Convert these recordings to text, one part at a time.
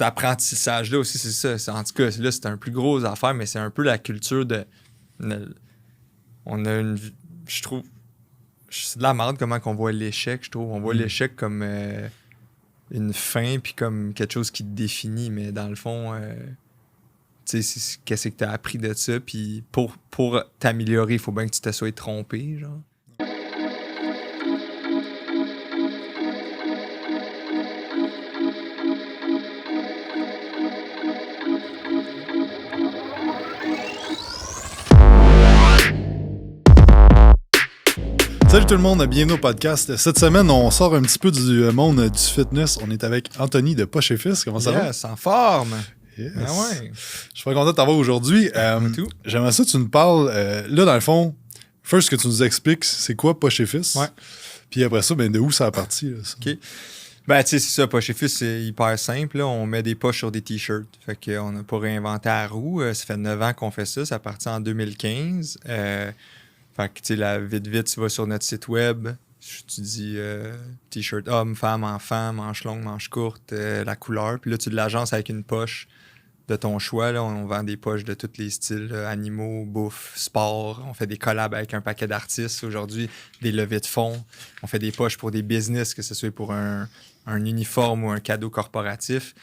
cet apprentissage-là aussi, c'est ça. En tout cas, là, c'est un plus gros affaire, mais c'est un peu la culture de... On a une... Je trouve... C'est de la merde comment qu'on voit l'échec, je trouve. On voit l'échec comme une fin, puis comme quelque chose qui te définit, mais dans le fond... tu sais, qu'est-ce que tu as appris de ça, puis pour t'améliorer, il faut bien que tu te sois trompé, genre. Salut tout le monde, bienvenue au podcast. Cette semaine, on sort un petit peu du monde du fitness. On est avec Anthony de Poche et Fils. Comment ça va? Yes, en forme! Yes. Ben ouais. Je suis pas content de t'avoir aujourd'hui. J'aimerais ça que tu nous parles, là dans le fond, first que tu nous expliques c'est quoi Poche et Fils. Ouais. Puis après ça, ben de où ça a parti. Là, ça? OK. Ben, tu sais, c'est ça, Poche et Fils, c'est hyper simple. Là. On met des poches sur des t-shirts. Fait qu'on n'a pas réinventé la roue. Ça fait 9 ans qu'on fait ça. Ça a parti en 2015. Fait que, tu sais, là, vite, tu vas sur notre site web. Tu dis t-shirt homme, femme, enfant, manche longue, manche courte, la couleur. Puis là, tu l'agences avec une poche de ton choix. Là. On vend des poches de tous les styles, là, animaux, bouffe, sport. On fait des collabs avec un paquet d'artistes aujourd'hui, des levées de fonds. On fait des poches pour des business, que ce soit pour un uniforme ou un cadeau corporatif.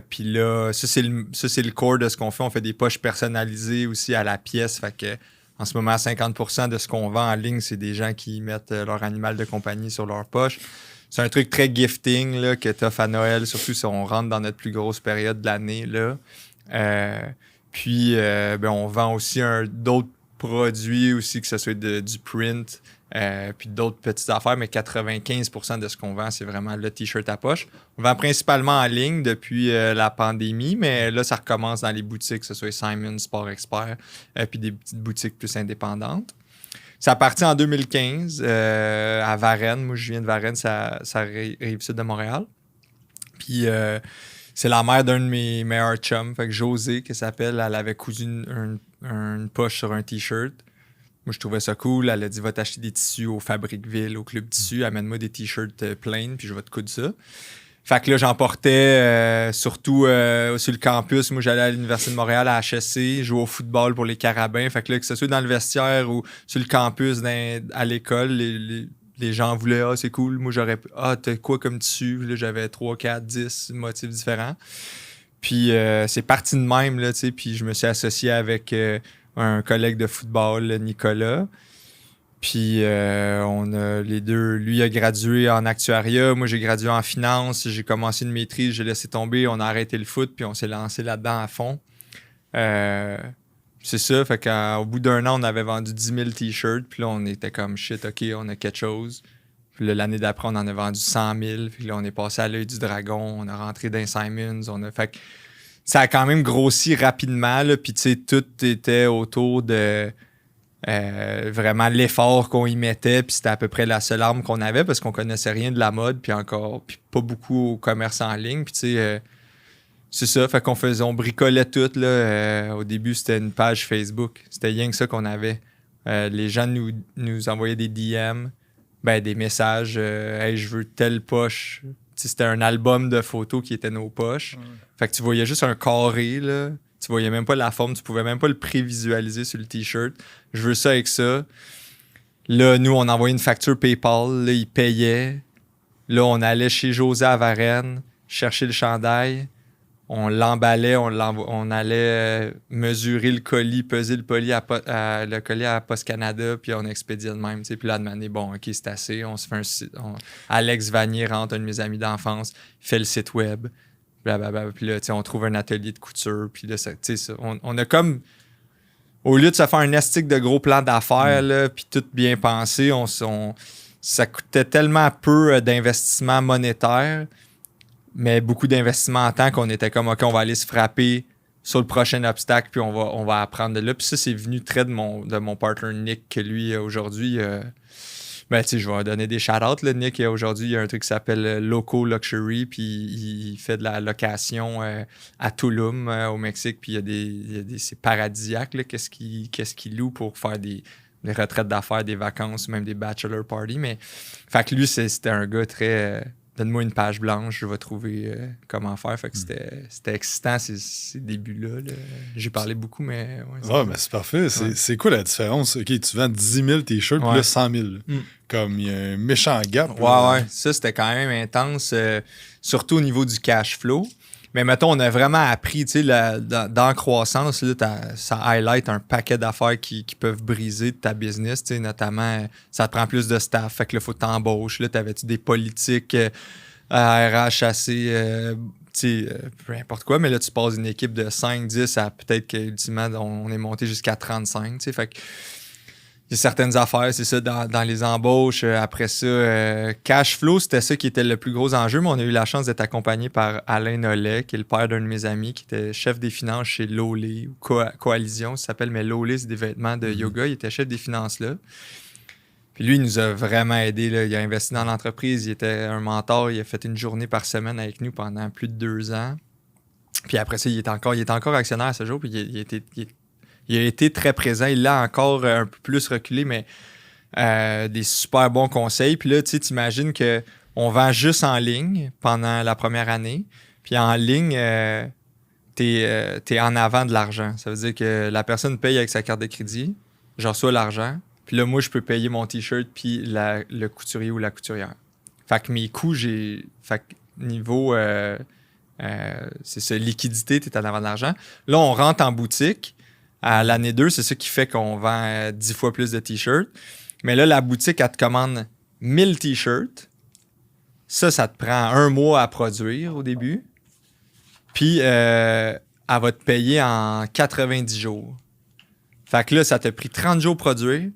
Puis là, ça, c'est le core de ce qu'on fait. On fait des poches personnalisées aussi à la pièce. Fait que en ce moment, 50% de ce qu'on vend en ligne, c'est des gens qui mettent leur animal de compagnie sur leur poche. C'est un truc très gifting là, que tu offres à Noël, surtout si on rentre dans notre plus grosse période de l'année. Là. Puis, on vend aussi d'autres produits aussi, que ce soit du print, puis d'autres petites affaires, mais 95% de ce qu'on vend, c'est vraiment le t-shirt à poche. On vend principalement en ligne depuis la pandémie, mais là, ça recommence dans les boutiques, que ce soit Simon, Sport Expert, puis des petites boutiques plus indépendantes. Ça a parti en 2015 à Varennes. Moi, je viens de Varennes, ça rive sud de Montréal. Puis c'est la mère d'un de mes meilleurs chums, fait que José, qui s'appelle, elle avait cousu une poche sur un t-shirt. Moi, je trouvais ça cool. Elle a dit, va t'acheter des tissus au Fabriqueville, au Club Tissu. Amène-moi des t-shirts plains, puis je vais te coudre ça. Fait que là, j'en portais surtout sur le campus. Moi, j'allais à l'Université de Montréal, à HSC, jouer au football pour les Carabins. Fait que là, que ce soit dans le vestiaire ou sur le campus à l'école, les gens voulaient « Ah, c'est cool. » Moi, j'aurais « Ah, t'as quoi comme tissu? » Là, j'avais 3, 4, 10 motifs différents. Puis, c'est parti de même, là, tu sais. Puis, je me suis associé avec un collègue de football, Nicolas. Puis, on a les deux. Lui a gradué en actuariat. Moi, j'ai gradué en finance. J'ai commencé une maîtrise. J'ai laissé tomber. On a arrêté le foot. Puis, on s'est lancé là-dedans à fond. C'est ça. Fait qu'au bout d'un an, on avait vendu 10 000 t-shirts. Puis là, on était comme shit, OK, on a quelque chose. Puis là, l'année d'après, on en a vendu 100 000. Puis là, on est passé à l'œil du dragon. On a rentré dans Simons. Fait que ça a quand même grossi rapidement. Là. Puis, tu sais, tout était autour de. Vraiment l'effort qu'on y mettait, puis c'était à peu près la seule arme qu'on avait parce qu'on connaissait rien de la mode, puis pas beaucoup au commerce en ligne, puis tu sais, c'est ça, fait on bricolait tout, là, au début c'était une page Facebook, c'était rien que ça qu'on avait. Les gens nous envoyaient des DM, des messages, hey, je veux telle poche, tu sais, c'était un album de photos qui était nos poches, fait que tu voyais juste un carré, là. Tu voyais même pas la forme, tu pouvais même pas le prévisualiser sur le t-shirt. Je veux ça avec ça. Là, nous, on envoyait une facture PayPal. Là, il payait. Là, on allait chez José à Varennes chercher le chandail. On l'emballait, on allait mesurer le colis, peser le colis le colis à Post Canada, puis on expédiait de même. Puis là, de bon, OK, c'est assez. On se fait un site. Alex Vanier rentre, un de mes amis d'enfance, fait le site web. Blablabla. Puis là, on trouve un atelier de couture. Puis là, on a comme... Au lieu de se faire un astic de gros plan d'affaires, là, puis tout bien pensé, ça coûtait tellement peu d'investissement monétaire, mais beaucoup d'investissement en temps qu'on était comme, OK, on va aller se frapper sur le prochain obstacle, puis on va apprendre de là. Puis ça, c'est venu très de mon partner Nick, que lui, aujourd'hui... je vais donner des shout-outs. Là, Nick, aujourd'hui, il y a un truc qui s'appelle Loco Luxury, puis il fait de la location à Tulum, au Mexique, puis c'est paradisiaque, là, qu'est-ce qu'il loue pour faire des retraites d'affaires, des vacances, même des bachelor parties. Mais, fait que lui, c'était un gars très donne-moi une page blanche, je vais trouver comment faire. Fait que c'était excitant ces débuts-là. Là. J'ai parlé beaucoup, mais... Ouais, mais c'est parfait. C'est quoi la différence? OK, tu vends 10 000 t-shirts, puis là, 100 000. Comme il y a un méchant gap. Ouais. Ça, c'était quand même intense, surtout au niveau du cash flow. Mais mettons, on a vraiment appris, tu sais, dans la croissance, là, ça highlight un paquet d'affaires qui peuvent briser ta business, tu sais, notamment, ça te prend plus de staff, fait que là, il faut que t'embauches, là, t'avais-tu des politiques RH assez, tu sais, peu importe quoi, mais là, tu passes d'une équipe de 5, 10 à peut-être qu'ultimement, on est monté jusqu'à 35, tu sais, fait que il y a certaines affaires, c'est ça, dans les embauches. Après ça, cash flow, c'était ça qui était le plus gros enjeu, mais on a eu la chance d'être accompagné par Alain Nollet, qui est le père d'un de mes amis, qui était chef des finances chez Lolé, ou Coalition, ça s'appelle, mais Lolé, c'est des vêtements de yoga. Il était chef des finances là. Puis lui, il nous a vraiment aidés. Là. Il a investi dans l'entreprise, il était un mentor, il a fait une journée par semaine avec nous pendant plus de 2 ans. Puis après ça, il est encore actionnaire à ce jour, puis il a été très présent. Il l'a encore un peu plus reculé, mais des super bons conseils. Puis là, tu sais, t'imagines qu'on vend juste en ligne pendant la première année. Puis en ligne, t'es en avant de l'argent. Ça veut dire que la personne paye avec sa carte de crédit. Je reçois l'argent. Puis là, moi, je peux payer mon T-shirt puis le couturier ou la couturière. Fait que mes coûts, Fait que niveau... c'est ça, liquidité, t'es en avant de l'argent. Là, on rentre en boutique. À l'année 2, c'est ça qui fait qu'on vend 10 fois plus de t-shirts. Mais là, la boutique, elle te commande 1000 t-shirts. Ça te prend 1 mois à produire au début. Puis, elle va te payer en 90 jours. Fait que là, ça t'a pris 30 jours à produire.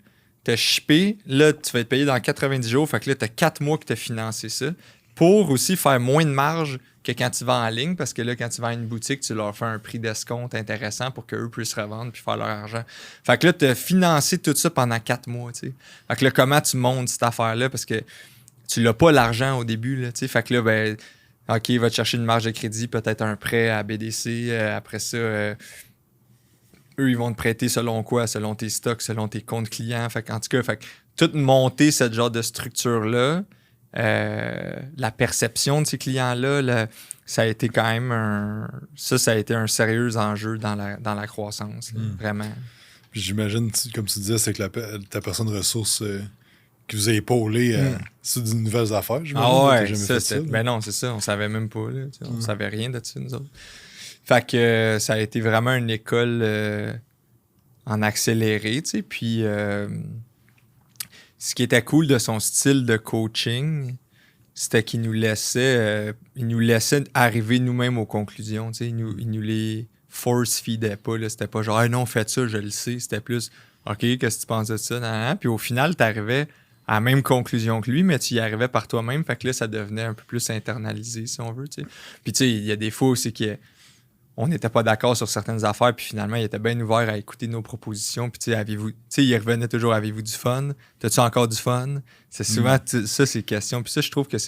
T'as shippé. Là, tu vas être payé dans 90 jours. Fait que là, t'as 4 mois que t'as financé ça. Pour aussi faire moins de marge que quand tu vas en ligne, parce que là, quand tu vas à une boutique, tu leur fais un prix d'escompte intéressant pour qu'eux puissent revendre puis faire leur argent. Fait que là, tu as financé tout ça pendant 4 mois, tu sais. Fait que là, comment tu montes cette affaire-là? Parce que tu l'as pas l'argent au début, là, tu sais. Fait que là, ben, OK, va te chercher une marge de crédit, peut-être un prêt à BDC. Après ça, eux, ils vont te prêter selon quoi? Selon tes stocks, selon tes comptes clients. Fait qu'en tout cas, tout monter ce genre de structure-là, la perception de ces clients-là, ça a été quand même ça a été un sérieux enjeu dans la croissance, là, vraiment. Puis j'imagine, comme tu disais, c'est que ta personne ressource qui vous a épaulé sur de nouvelles affaires. Ah ouais, ben non, c'est ça, on savait même pas, là, on savait rien de ça, nous autres. Fait que ça a été vraiment une école en accéléré, tu sais, puis... ce qui était cool de son style de coaching, c'était qu'il nous laissait arriver nous-mêmes aux conclusions. Il nous les force-feedait pas. Là. C'était pas genre hey, « non, faites ça, je le sais ». C'était plus « OK, qu'est-ce que tu penses de ça? » Puis au final, tu arrivais à la même conclusion que lui, mais tu y arrivais par toi-même. Fait que là, ça devenait un peu plus internalisé, si on veut. T'sais. Puis tu sais, il y a des fois aussi on n'était pas d'accord sur certaines affaires, puis finalement, il était bien ouvert à écouter nos propositions. Puis, il revenait toujours, avez-vous du fun? T'as-tu encore du fun? C'est souvent ça, ces questions. Puis ça, je trouve que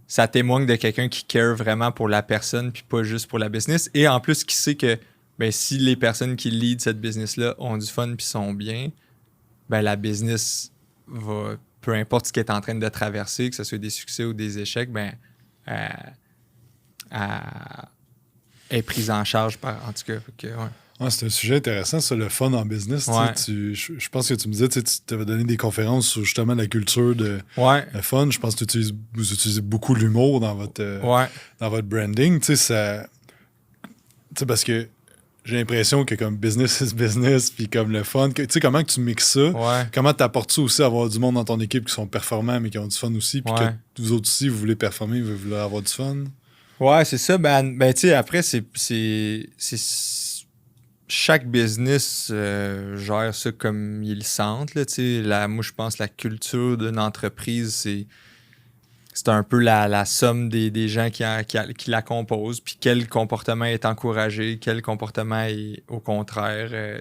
ça témoigne de quelqu'un qui care vraiment pour la personne, puis pas juste pour la business. Et en plus, qui sait que ben, si les personnes qui lead cette business-là ont du fun puis sont bien, ben la business va, peu importe ce qu'elle est en train de traverser, que ce soit des succès ou des échecs, ben est prise en charge en tout cas. Ouais, c'est un sujet intéressant, ça, le fun en business. Ouais. Je pense que tu me disais, tu t'avais donné des conférences sur justement la culture de le fun. Je pense que vous utilisez beaucoup l'humour dans votre branding. Parce que j'ai l'impression que comme business is business, puis comme le fun, comment que tu mixes ça? Comment tu apportes ça aussi à avoir du monde dans ton équipe qui sont performants mais qui ont du fun aussi, puis que vous autres aussi, vous voulez performer, vous voulez avoir du fun? Ouais, c'est ça. Ben tu sais, après, c'est chaque business gère ça comme ils le sentent. Là, moi, je pense que la culture d'une entreprise, c'est un peu la somme des gens qui la composent. Puis quel comportement est encouragé, quel comportement est au contraire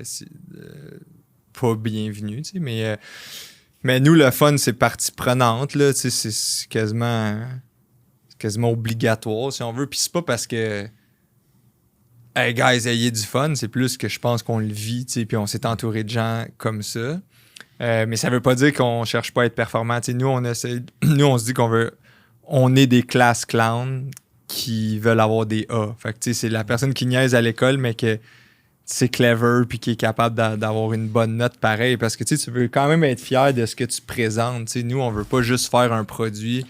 pas bienvenu. Mais nous, le fun, c'est partie prenante. Là, c'est quasiment obligatoire, si on veut. Puis c'est pas parce que hey guys, ayez du fun, c'est plus que je pense qu'on le vit, puis on s'est entouré de gens comme ça. Mais ça veut pas dire qu'on cherche pas à être performant. Nous, on se dit qu'on veut on est des classes clowns qui veulent avoir des A. Fait que, tu sais, c'est la personne qui niaise à l'école, mais que c'est clever puis qui est capable d'avoir une bonne note pareil. Parce que, tu sais, tu veux quand même être fier de ce que tu présentes. Tu sais, nous, on veut pas juste faire un produit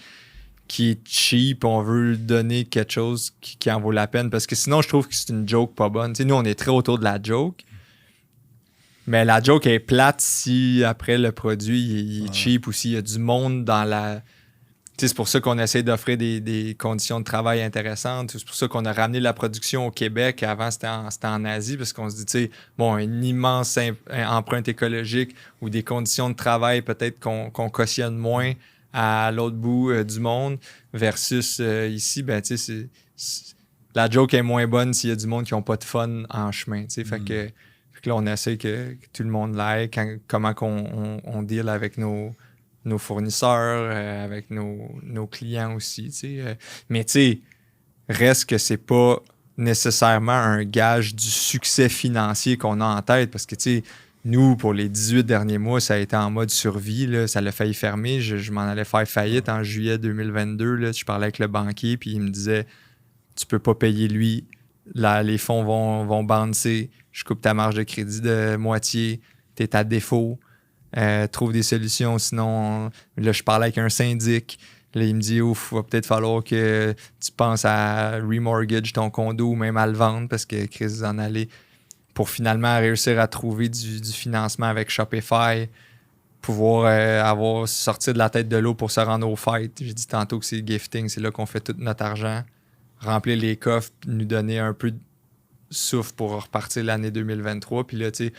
qui est cheap, on veut donner quelque chose qui en vaut la peine. Parce que sinon, je trouve que c'est une joke pas bonne. Tu sais, nous, on est très autour de la joke. Mais la joke est plate si après le produit il est cheap ou s'il y a du monde dans la. T'sais, c'est pour ça qu'on essaie d'offrir des conditions de travail intéressantes. C'est pour ça qu'on a ramené la production au Québec. Avant, c'était en Asie parce qu'on se dit, tu sais, bon, une immense empreinte écologique ou des conditions de travail peut-être qu'on cautionne moins à l'autre bout du monde versus ici, ben, tu sais, la joke est moins bonne s'il y a du monde qui n'ont pas de fun en chemin. Fait que là, on essaie que tout le monde l'aille, comment on deal avec nos fournisseurs, avec nos clients aussi. Mais tu sais, reste que c'est pas nécessairement un gage du succès financier qu'on a en tête parce que, tu sais, nous, pour les 18 derniers mois, ça a été en mode survie. Là, ça l'a failli fermer. Je m'en allais faire faillite en juillet 2022. Là, je parlais avec le banquier puis il me disait « Tu peux pas payer lui. Là, les fonds vont bouncer. Je coupe ta marge de crédit de moitié. T'es à défaut. Trouve des solutions. Sinon, là, je parlais avec un syndic. Là, il me dit, ouf, va peut-être falloir que tu penses à remortgage ton condo ou même à le vendre parce que Chris en allait pour finalement réussir à trouver du financement avec Shopify, pouvoir avoir sorti de la tête de l'eau pour se rendre aux fêtes. J'ai dit tantôt que c'est le gifting, c'est là qu'on fait tout notre argent. Remplir les coffres, nous donner un peu de souffle pour repartir l'année 2023. Puis là, tu sais,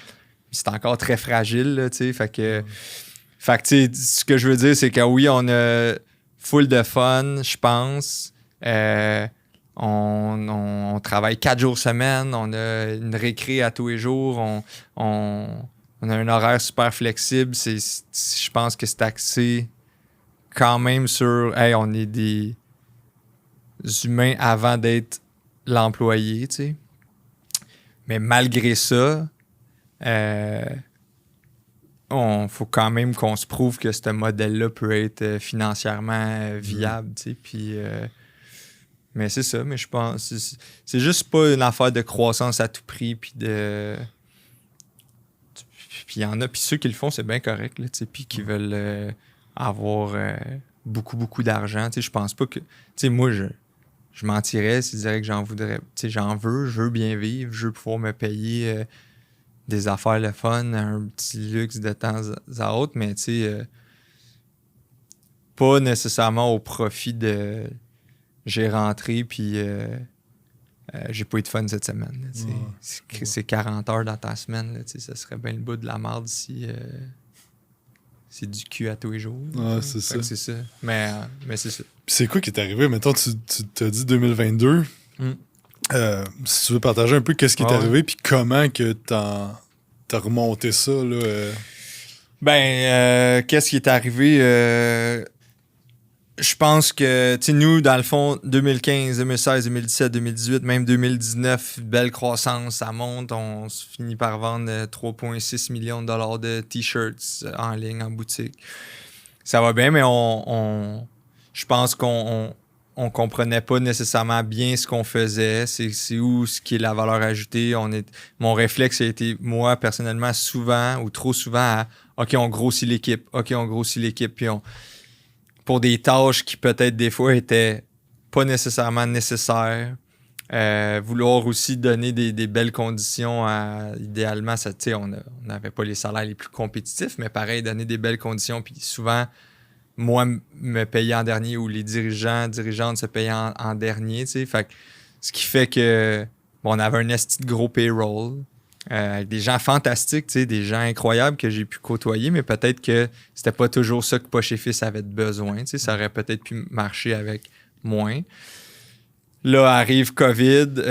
c'est encore très fragile, là, tu sais. Fait que tu sais, ce que je veux dire, c'est que oui, on a full de fun, je pense. On travaille 4 jours semaine. On a une récré à tous les jours. On a un horaire super flexible. Je pense que c'est axé quand même sur hey, on est des humains avant d'être l'employé, tu sais. Mais malgré ça, faut quand même qu'on se prouve que ce modèle-là peut être financièrement viable, tu sais. Puis, mais c'est ça, mais je pense c'est juste pas une affaire de croissance à tout prix, puis de. Puis il y en a, puis ceux qui le font, c'est bien correct, là, tu sais, puis qui veulent avoir beaucoup, beaucoup d'argent, tu sais. Je pense pas que. Tu sais, moi, je mentirais s'ils diraient que j'en voudrais. Tu sais, je veux bien vivre, je veux pouvoir me payer des affaires le fun, un petit luxe de temps à autre, mais tu sais, pas nécessairement au profit de j'ai rentré puis j'ai pas eu de fun cette semaine. Là, c'est 40 heures dans ta semaine, là, ça serait bien le bout de la merde si c'est du cul à tous les jours. Ah, c'est ça. C'est ça. Mais c'est ça. Puis c'est quoi qui est arrivé? Mettons, tu t'as dit 2022. Si tu veux partager un peu qu'est-ce qui est arrivé puis comment que t'as remonté ça, là? Qu'est-ce qui est arrivé? Je pense que, tu sais, nous, dans le fond, 2015, 2016, 2017, 2018, même 2019, belle croissance, ça monte. On se finit par vendre 3,6 millions de dollars de T-shirts en ligne, en boutique. Ça va bien, mais je pense qu'on comprenait pas nécessairement bien ce qu'on faisait. C'est où ce qui est la valeur ajoutée. Mon réflexe a été, moi, personnellement, souvent ou trop souvent à « OK, on grossit l'équipe. OK, on grossit l'équipe. » Puis pour des tâches qui peut-être des fois étaient pas nécessairement nécessaires. Vouloir aussi donner des belles conditions idéalement, ça, on n'avait pas les salaires les plus compétitifs, mais pareil, donner des belles conditions. Puis souvent, moi, me payer en dernier ou les dirigeantes se payer en dernier. Fait que, ce qui fait que on avait un esti de gros payroll. Avec des gens fantastiques, des gens incroyables que j'ai pu côtoyer, mais peut-être que c'était pas toujours ça que Poche et Fils avait besoin. Ça aurait peut-être pu marcher avec moins. Là, arrive COVID.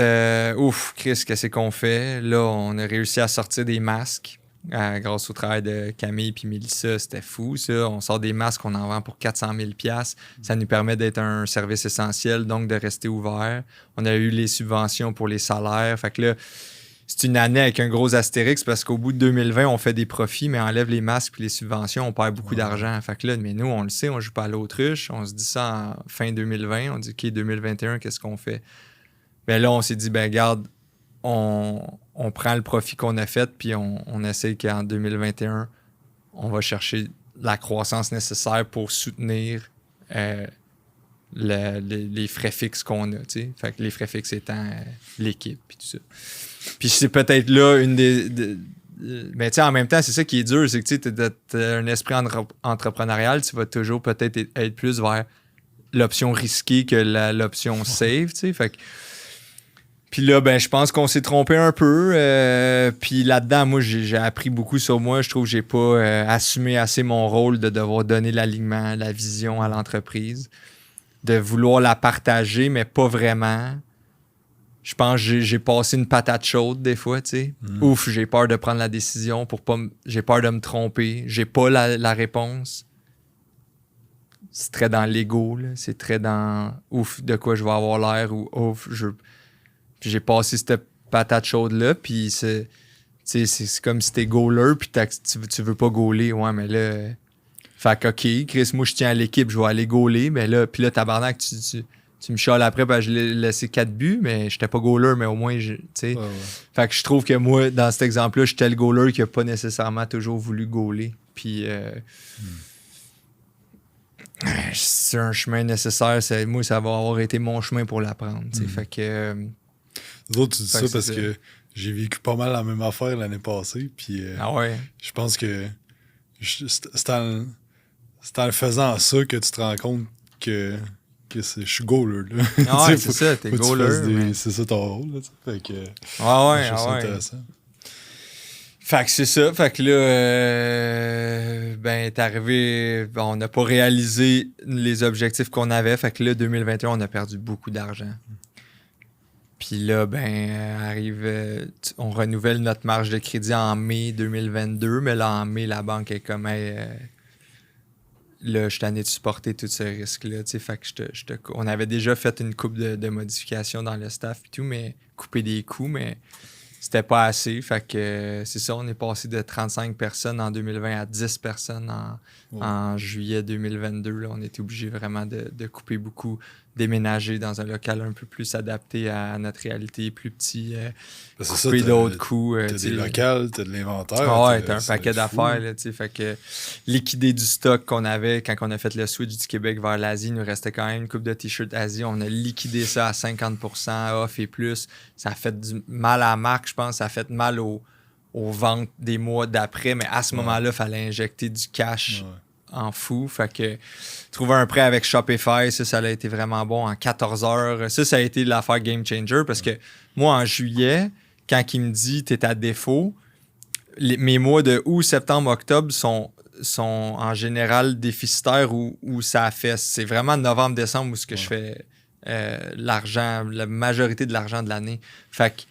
Chris, qu'est-ce qu'on fait? Là, on a réussi à sortir des masques grâce au travail de Camille et Mélissa. C'était fou, ça. On sort des masques, on en vend pour 400 000 $. Ça nous permet d'être un service essentiel, donc de rester ouvert. On a eu les subventions pour les salaires. Fait que là, c'est une année avec un gros astérix parce qu'au bout de 2020, on fait des profits, mais on enlève les masques et les subventions, on perd beaucoup d'argent. Fait que là, mais nous, on le sait, on joue pas à l'autruche. On se dit ça en fin 2020. On dit, OK, 2021, qu'est-ce qu'on fait? Ben là, on s'est dit, ben garde, on prend le profit qu'on a fait, puis on essaie qu'en 2021, on va chercher la croissance nécessaire pour soutenir les frais fixes qu'on a. T'sais. Fait que les frais fixes étant l'équipe, puis tout ça. Puis c'est peut-être là une mais tu sais, en même temps, c'est ça qui est dur, c'est que tu as un esprit entrepreneurial, tu vas toujours peut-être être plus vers l'option risquée que l'option safe, tu sais. Fait que puis là, ben, je pense qu'on s'est trompé un peu. Puis là-dedans, moi, j'ai appris beaucoup sur moi. Je trouve que j'ai pas assumé assez mon rôle de devoir donner l'alignement, la vision à l'entreprise, de vouloir la partager, mais pas vraiment. Je pense que j'ai passé une patate chaude des fois, tu sais. Ouf, j'ai peur de prendre la décision pour pas j'ai peur de me tromper. J'ai pas la réponse. C'est très dans l'ego, là. C'est très dans ouf, de quoi je vais avoir l'air ou ouf, Puis j'ai passé cette patate chaude-là, puis c'est comme si t'es goaler, puis tu veux pas goaler. Ouais, mais là... Fait que, OK, Chris, moi, je tiens à l'équipe, je vais aller goaler, mais là... Puis là, tabarnak, tu me chiales après, ben, je l'ai laissé 4 buts, mais j'étais pas goaler, mais au moins, tu sais... Ouais. Fait que je trouve que moi, dans cet exemple-là, j'étais le goaler qui a pas nécessairement toujours voulu goaler. Puis... c'est un chemin nécessaire. Moi, ça va avoir été mon chemin pour l'apprendre, tu sais. Fait que... Nous autres, tu dis ça parce que j'ai vécu pas mal la même affaire l'année passée. Puis je pense que c'est en le faisant ça que tu te rends compte que je suis goaler. Là. Ah ouais, c'est ça, t'es goaler. C'est ça ton rôle. Là, fait que, intéressant. Fait que c'est ça. Fait que là, ben, t'es arrivé... on n'a pas réalisé les objectifs qu'on avait. Fait que là, 2021, on a perdu beaucoup d'argent. Puis là, ben, on renouvelle notre marge de crédit en mai 2022, mais là, en mai, la banque est comme, là, je suis tanné de supporter tous ces risques-là, tu sais, fait que on avait déjà fait une coupe de modifications dans le staff et tout, mais couper des coûts, mais c'était pas assez, fait que c'est ça, on est passé de 35 personnes en 2020 à 10 personnes en juillet 2022, là, on était obligé vraiment de couper beaucoup, déménager dans un local un peu plus adapté à notre réalité, plus petit, couper d'autres coûts. T'as des locales, t'as de l'inventaire. Ah ouais, t'as un paquet d'affaires, là, tu sais, fait que liquider du stock qu'on avait quand on a fait le switch du Québec vers l'Asie, il nous restait quand même une coupe de t-shirts Asie, on a liquidé ça à 50% off et plus, ça a fait du mal à la marque, je pense, ça a fait mal aux ventes des mois d'après, mais à ce moment-là, il fallait injecter du cash en fou. Fait que trouver un prêt avec Shopify, ça a été vraiment bon en 14 heures. Ça a été l'affaire game changer parce que moi, en juillet, quand il me dit t'es à défaut, mes mois de août, septembre, octobre sont en général déficitaires ou ça affaisse. C'est vraiment novembre, décembre où je fais l'argent, la majorité de l'argent de l'année. Fait que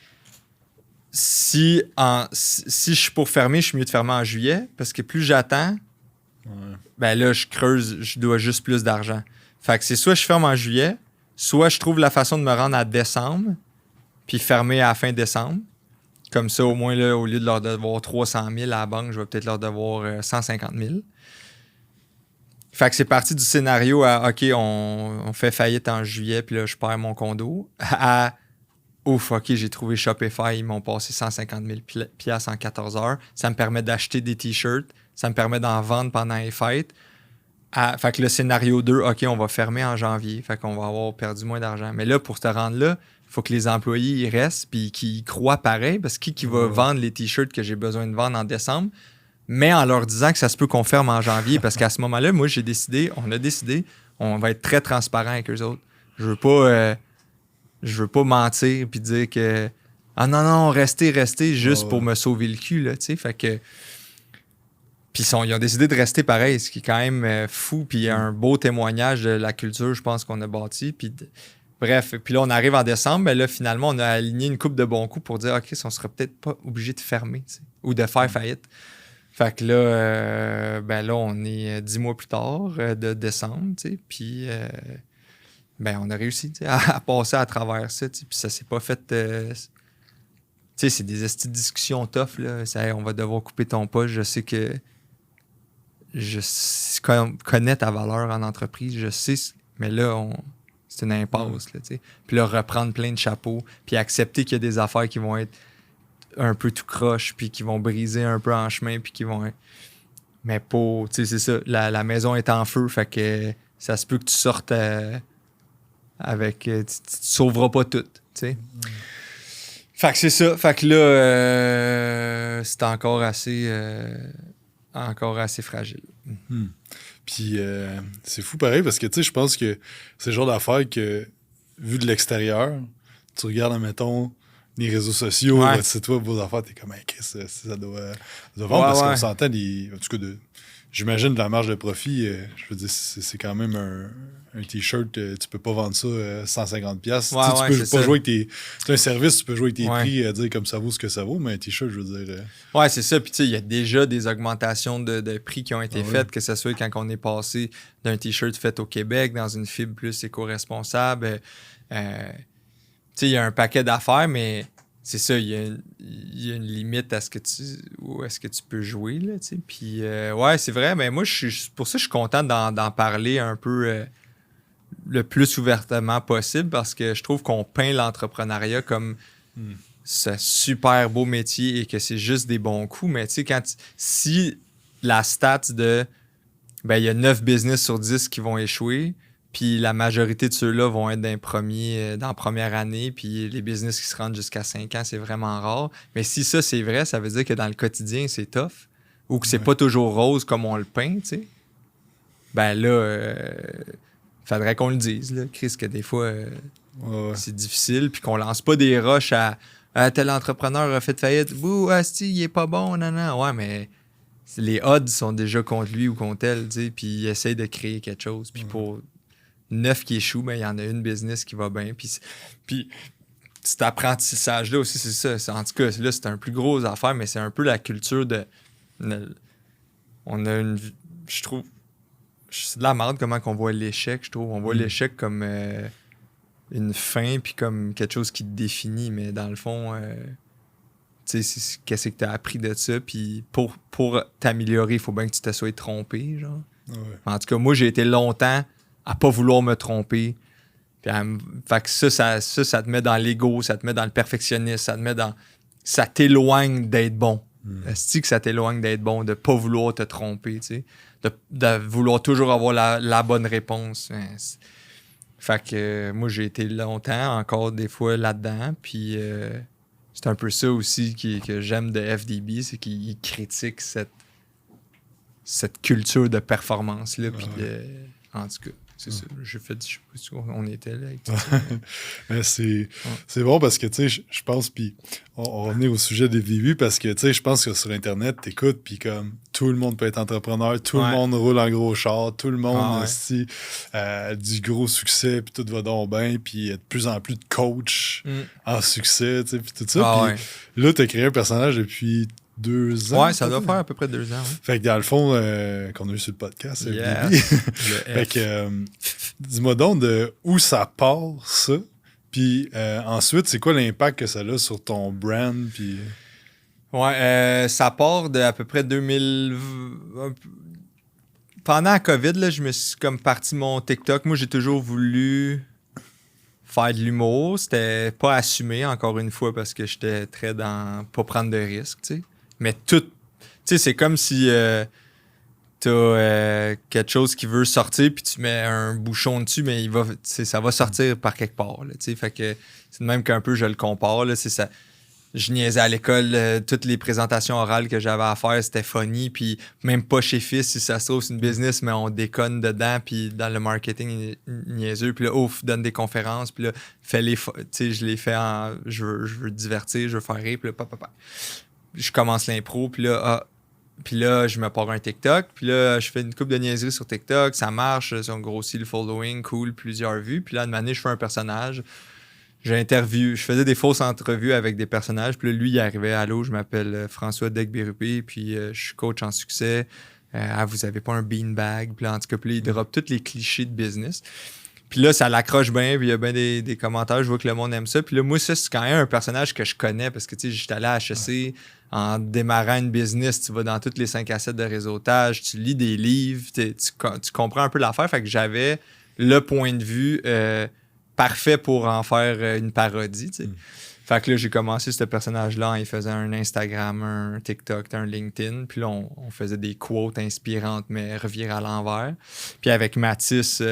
si je suis pour fermer, je suis mieux de fermer en juillet parce que plus j'attends, ben là, je creuse, je dois juste plus d'argent. Fait que c'est soit je ferme en juillet, soit je trouve la façon de me rendre à décembre, puis fermer à la fin décembre. Comme ça, au moins, là, au lieu de leur devoir 300 000 à la banque, je vais peut-être leur devoir 150 000. Fait que c'est parti du scénario à OK, on fait faillite en juillet, puis là, je perds mon condo, à ouf, OK, j'ai trouvé Shopify, ils m'ont passé 150 000 piastres en 14 heures. Ça me permet d'acheter des t-shirts. Ça me permet d'en vendre pendant les fêtes. Fait que le scénario 2, OK, on va fermer en janvier. Fait qu'on va avoir perdu moins d'argent. Mais là, pour te rendre là, il faut que les employés y restent puis qu'ils y croient pareil. Parce que qui va vendre les t-shirts que j'ai besoin de vendre en décembre, mais en leur disant que ça se peut qu'on ferme en janvier. Parce qu'à ce moment-là, moi, on a décidé, on va être très transparent avec eux autres. Je veux pas mentir puis dire que non, restez juste pour me sauver le cul, là, tu sais. Fait que puis ils ont décidé de rester pareil, ce qui est quand même fou. Puis il y a un beau témoignage de la culture, je pense, qu'on a bâti. Bref, puis là, on arrive en décembre. Mais là, finalement, on a aligné une coupe de bons coups pour dire, OK, on serait peut-être pas obligé de fermer ou de faire faillite. Fait que là, là, on est 10 mois plus tard de décembre. Puis on a réussi à passer à travers ça. Puis ça s'est pas fait... sais, c'est des estis de discussion tough, là. On va devoir couper ton poste. Je sais que je connais ta valeur en entreprise. Je sais, mais là, c'est une impasse, là, tu sais. Puis là, reprendre plein de chapeaux, puis accepter qu'il y a des affaires qui vont être un peu tout croche, puis qui vont briser un peu en chemin, puis qui vont... Mais pour... Tu sais, c'est ça. La maison est en feu, fait que ça se peut que tu sortes avec... Tu sauveras pas tout, tu sais. Fait que c'est ça. Fait que là, c'est encore assez fragile. Puis c'est fou pareil, parce que, tu sais, je pense que c'est le genre d'affaire que, vu de l'extérieur, tu regardes, mettons, les réseaux sociaux, votre site web, vos affaires, t'es comme, hey, ça doit vendre, parce qu'on s'entend, en tout cas, j'imagine de la marge de profit, je veux dire, c'est quand même un t-shirt, tu peux pas vendre ça 150$. Tu peux pas jouer avec tes... C'est un service, tu peux jouer avec tes prix, dire comme ça vaut ce que ça vaut, mais un t-shirt, je veux dire... Ouais, c'est ça. Puis tu sais, il y a déjà des augmentations de prix qui ont été faites, que ce soit quand on est passé d'un t-shirt fait au Québec dans une fibre plus éco-responsable. Tu sais, il y a un paquet d'affaires, mais c'est ça, il y a une limite à où est-ce que tu peux jouer, là, tu sais. Puis, ouais, c'est vrai, mais moi, pour ça, je suis content d'en parler un peu le plus ouvertement possible, parce que je trouve qu'on peint l'entrepreneuriat comme ce super beau métier et que c'est juste des bons coups. Mais tu sais, si la stat de, ben, il y a 9 business sur 10 qui vont échouer, puis la majorité de ceux-là vont être dans la première année, puis les business qui se rendent jusqu'à 5 ans, c'est vraiment rare. Mais si ça, c'est vrai, ça veut dire que dans le quotidien, c'est tough, ou que c'est pas toujours rose comme on le peint, tu sais. Ben là, faudrait qu'on le dise, là, Chris, que des fois, c'est difficile, puis qu'on lance pas des rushs à tel entrepreneur a fait faillite, bouh, asti, il est pas bon, non. Ouais, mais les odds sont déjà contre lui ou contre elle, tu sais, puis il essaie de créer quelque chose, puis pour 9 qui échouent, ben, il y en a une business qui va bien. Puis cet apprentissage-là aussi, c'est ça. En tout cas, là, c'est un plus gros affaire, mais c'est un peu la culture de... On a une... Je trouve... C'est de la merde comment qu'on voit l'échec, je trouve. On voit l'échec comme une fin, puis comme quelque chose qui te définit. Mais dans le fond, tu sais, qu'est-ce que tu as appris de ça? Puis pour t'améliorer, il faut bien que tu te sois trompé, genre. En tout cas, moi, j'ai été longtemps à pas vouloir me tromper. Puis fait que ça te met dans l'ego, ça te met dans le perfectionnisme, ça t'éloigne d'être bon. Est-ce que ça t'éloigne d'être bon, de pas vouloir te tromper, tu sais, de vouloir toujours avoir la bonne réponse. Fait que moi, j'ai été longtemps, encore des fois, là-dedans. Puis c'est un peu ça aussi que j'aime de FDB, c'est qu'il critique cette culture de performance-là. Puis en tout cas, c'est ça. Je sais pas si on était là. C'est bon parce que, tu sais, je pense, puis on revenait au sujet des FDB, parce que, tu sais, je pense que sur Internet, t'écoutes, puis comme tout le monde peut être entrepreneur, tout le monde roule en gros char, tout le monde a du gros succès, puis tout va donc bien, puis il y a de plus en plus de coachs en succès, tu sais, puis tout ça. Puis là, t'as créé un personnage depuis 2 ans. Ouais, ça doit faire à peu près 2 ans. Ouais. Fait que dans le fond, qu'on a eu sur le podcast, fait que dis-moi donc de où ça part, ça. Puis ensuite, c'est quoi l'impact que ça a sur ton brand? Puis... Ouais, ça part de à peu près 2000. Pendant la COVID, là, je me suis comme parti mon TikTok. Moi, j'ai toujours voulu faire de l'humour. C'était pas assumé, encore une fois, parce que j'étais très dans pas prendre de risques, tu sais. Mais tout, tu sais, c'est comme si t'as quelque chose qui veut sortir, puis tu mets un bouchon dessus, mais ça va sortir par quelque part, là, tu sais. Fait que c'est de même qu'un peu je le compare, là, c'est ça. Je niaisais à l'école, toutes les présentations orales que j'avais à faire, c'était funny, puis même pas chez Fils, si ça se trouve, c'est une business, mais on déconne dedans, puis dans le marketing niaiseux, puis là, donne des conférences, puis là, tu sais, je les fais je veux divertir, je veux faire rire, puis là, papa. Je commence l'impro, puis là, je me pars un TikTok, puis là, je fais une couple de niaiseries sur TikTok, ça marche, on grossit le following, cool, plusieurs vues, puis là, une année, je fais un personnage. Je faisais des fausses entrevues avec des personnages. Puis là, lui, il arrivait, allô, je m'appelle François Degbérupé, puis je suis coach en succès. Vous avez pas un beanbag? Puis là, en tout cas, il drop tous les clichés de business. Puis là, ça l'accroche bien, puis il y a bien des commentaires, je vois que le monde aime ça. Puis là, moi, ça, c'est quand même un personnage que je connais parce que, tu sais, j'étais allé à HEC en démarrant une business, tu vas dans toutes les 5 à 7 de réseautage, tu lis des livres, tu comprends un peu l'affaire. Fait que j'avais le point de vue parfait pour en faire une parodie, tu sais. Fait que là, j'ai commencé ce personnage-là, il faisait un Instagram, un TikTok, un LinkedIn. Puis là, on faisait des quotes inspirantes, mais revirées à l'envers. Puis avec Mathis,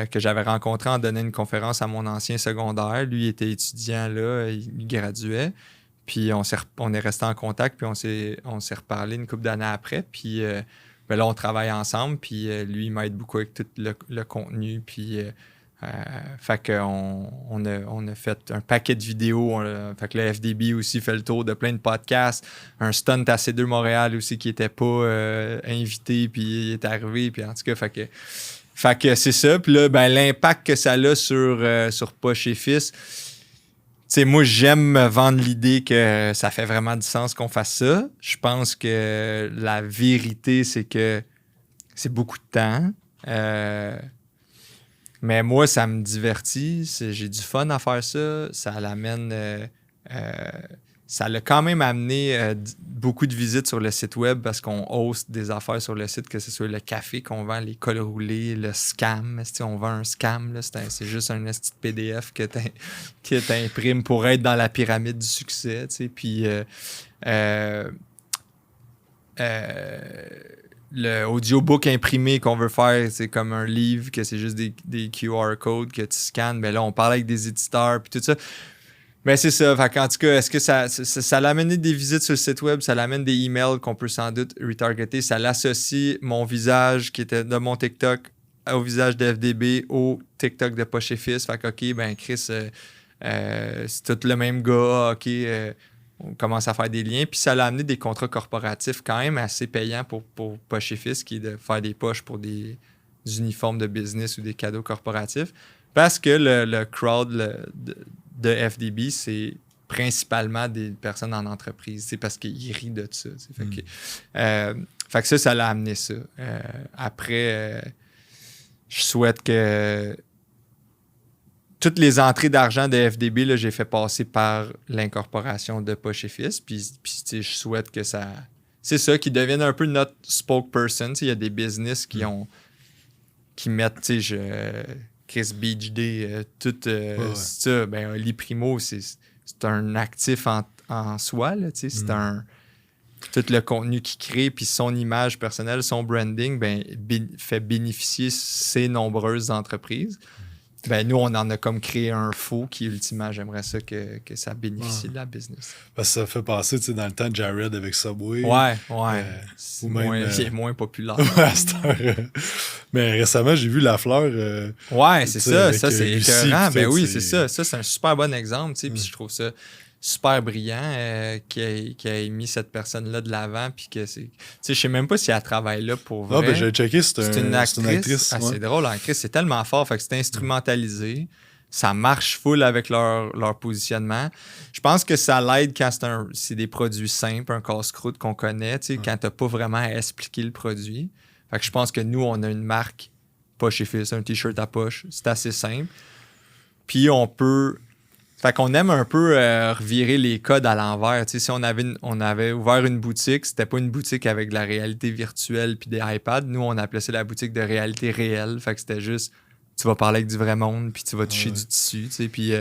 que j'avais rencontré en donnant une conférence à mon ancien secondaire. Lui, il était étudiant là, il graduait. Puis on est resté en contact, puis on s'est reparlé une couple d'années après. Puis ben là, on travaille ensemble, puis lui, il m'aide beaucoup avec tout le contenu. Puis fait qu'on a fait un paquet de vidéos. Fait que le FDB aussi fait le tour de plein de podcasts. Un stunt à C2 Montréal aussi qui n'était pas invité, puis il est arrivé. Puis en tout cas, fait que c'est ça. Puis là, ben, l'impact que ça a sur Poche et Fils, tu sais, moi, j'aime me vendre l'idée que ça fait vraiment du sens qu'on fasse ça. Je pense que la vérité, c'est que c'est beaucoup de temps. Mais moi, ça me divertit. J'ai du fun à faire ça. Ça l'amène... ça l'a quand même amené beaucoup de visites sur le site web parce qu'on host des affaires sur le site, que ce soit le café qu'on vend, les cols roulés, le scam. On vend un scam, là, c'est juste un petit PDF que tu imprimes pour être dans la pyramide du succès. Puis le audiobook imprimé qu'on veut faire, c'est comme un livre, que c'est juste des QR codes que tu scannes. Mais là, on parle avec des éditeurs puis tout ça. Mais c'est ça. Fait en tout cas, est-ce que ça l'amène des visites sur le site web, ça l'amène des emails qu'on peut sans doute retargeter, ça l'associe mon visage qui était de mon TikTok au visage de FDB au TikTok de Poche et Fils. Fait que, OK, ben Chris, c'est tout le même gars. OK, on commence à faire des liens. Puis ça l'a amené des contrats corporatifs quand même assez payants pour Poche et Fils, qui est de faire des poches pour des uniformes de business ou des cadeaux corporatifs. Parce que le crowd de FDB, c'est principalement des personnes en entreprise. C'est parce qu'ils rient de ça. Fait que ça l'a amené ça. Après, je souhaite que toutes les entrées d'argent de FDB, là, j'ai fait passer par l'incorporation de Poche et Fils. Puis je souhaite que ça... C'est ça, qu'ils deviennent un peu notre spokesperson. Il y a des business qui mettent, tu sais, Chris Beach Day, tout ça. Ben, Oli Primo, c'est un actif en soi. Là, c'est tout le contenu qu'il crée, puis son image personnelle, son branding, ben, fait bénéficier ces nombreuses entreprises. Ben, nous, on en a comme créé un faux qui, ultimement, j'aimerais ça que ça bénéficie de la business. Parce que ça fait passer, tu sais, dans le temps de Jared avec Subway. Ouais. Il est moins populaire. Mais récemment, j'ai vu La Fleur. Ouais, c'est ça. Ça, c'est Lucie, écœurant. Ben oui, c'est ça. Ça, c'est un super bon exemple, tu sais. Puis je trouve ça super brillant qu'il ait mis cette personne-là de l'avant. Puis que c'est... Tu sais, je sais même pas si elle travaille là pour vrai. Non, ben j'ai checké, c'est une actrice. Ah, c'est drôle, l'actrice, c'est tellement fort. Fait que c'est instrumentalisé. Ça marche full avec leur positionnement. Je pense que ça l'aide quand c'est des produits simples, un casse-croûte qu'on connaît, tu sais, quand t'as pas vraiment à expliquer le produit. Fait que je pense que nous, on a une marque Poche et Fils, un t-shirt à poche. C'est assez simple. Puis on peut... Fait qu'on aime un peu revirer les codes à l'envers. Tu sais, si on avait ouvert une boutique, c'était pas une boutique avec de la réalité virtuelle puis des iPads. Nous, on appelait ça la boutique de réalité réelle. Fait que c'était juste, tu vas parler avec du vrai monde puis tu vas toucher du tissu. Tu sais, puis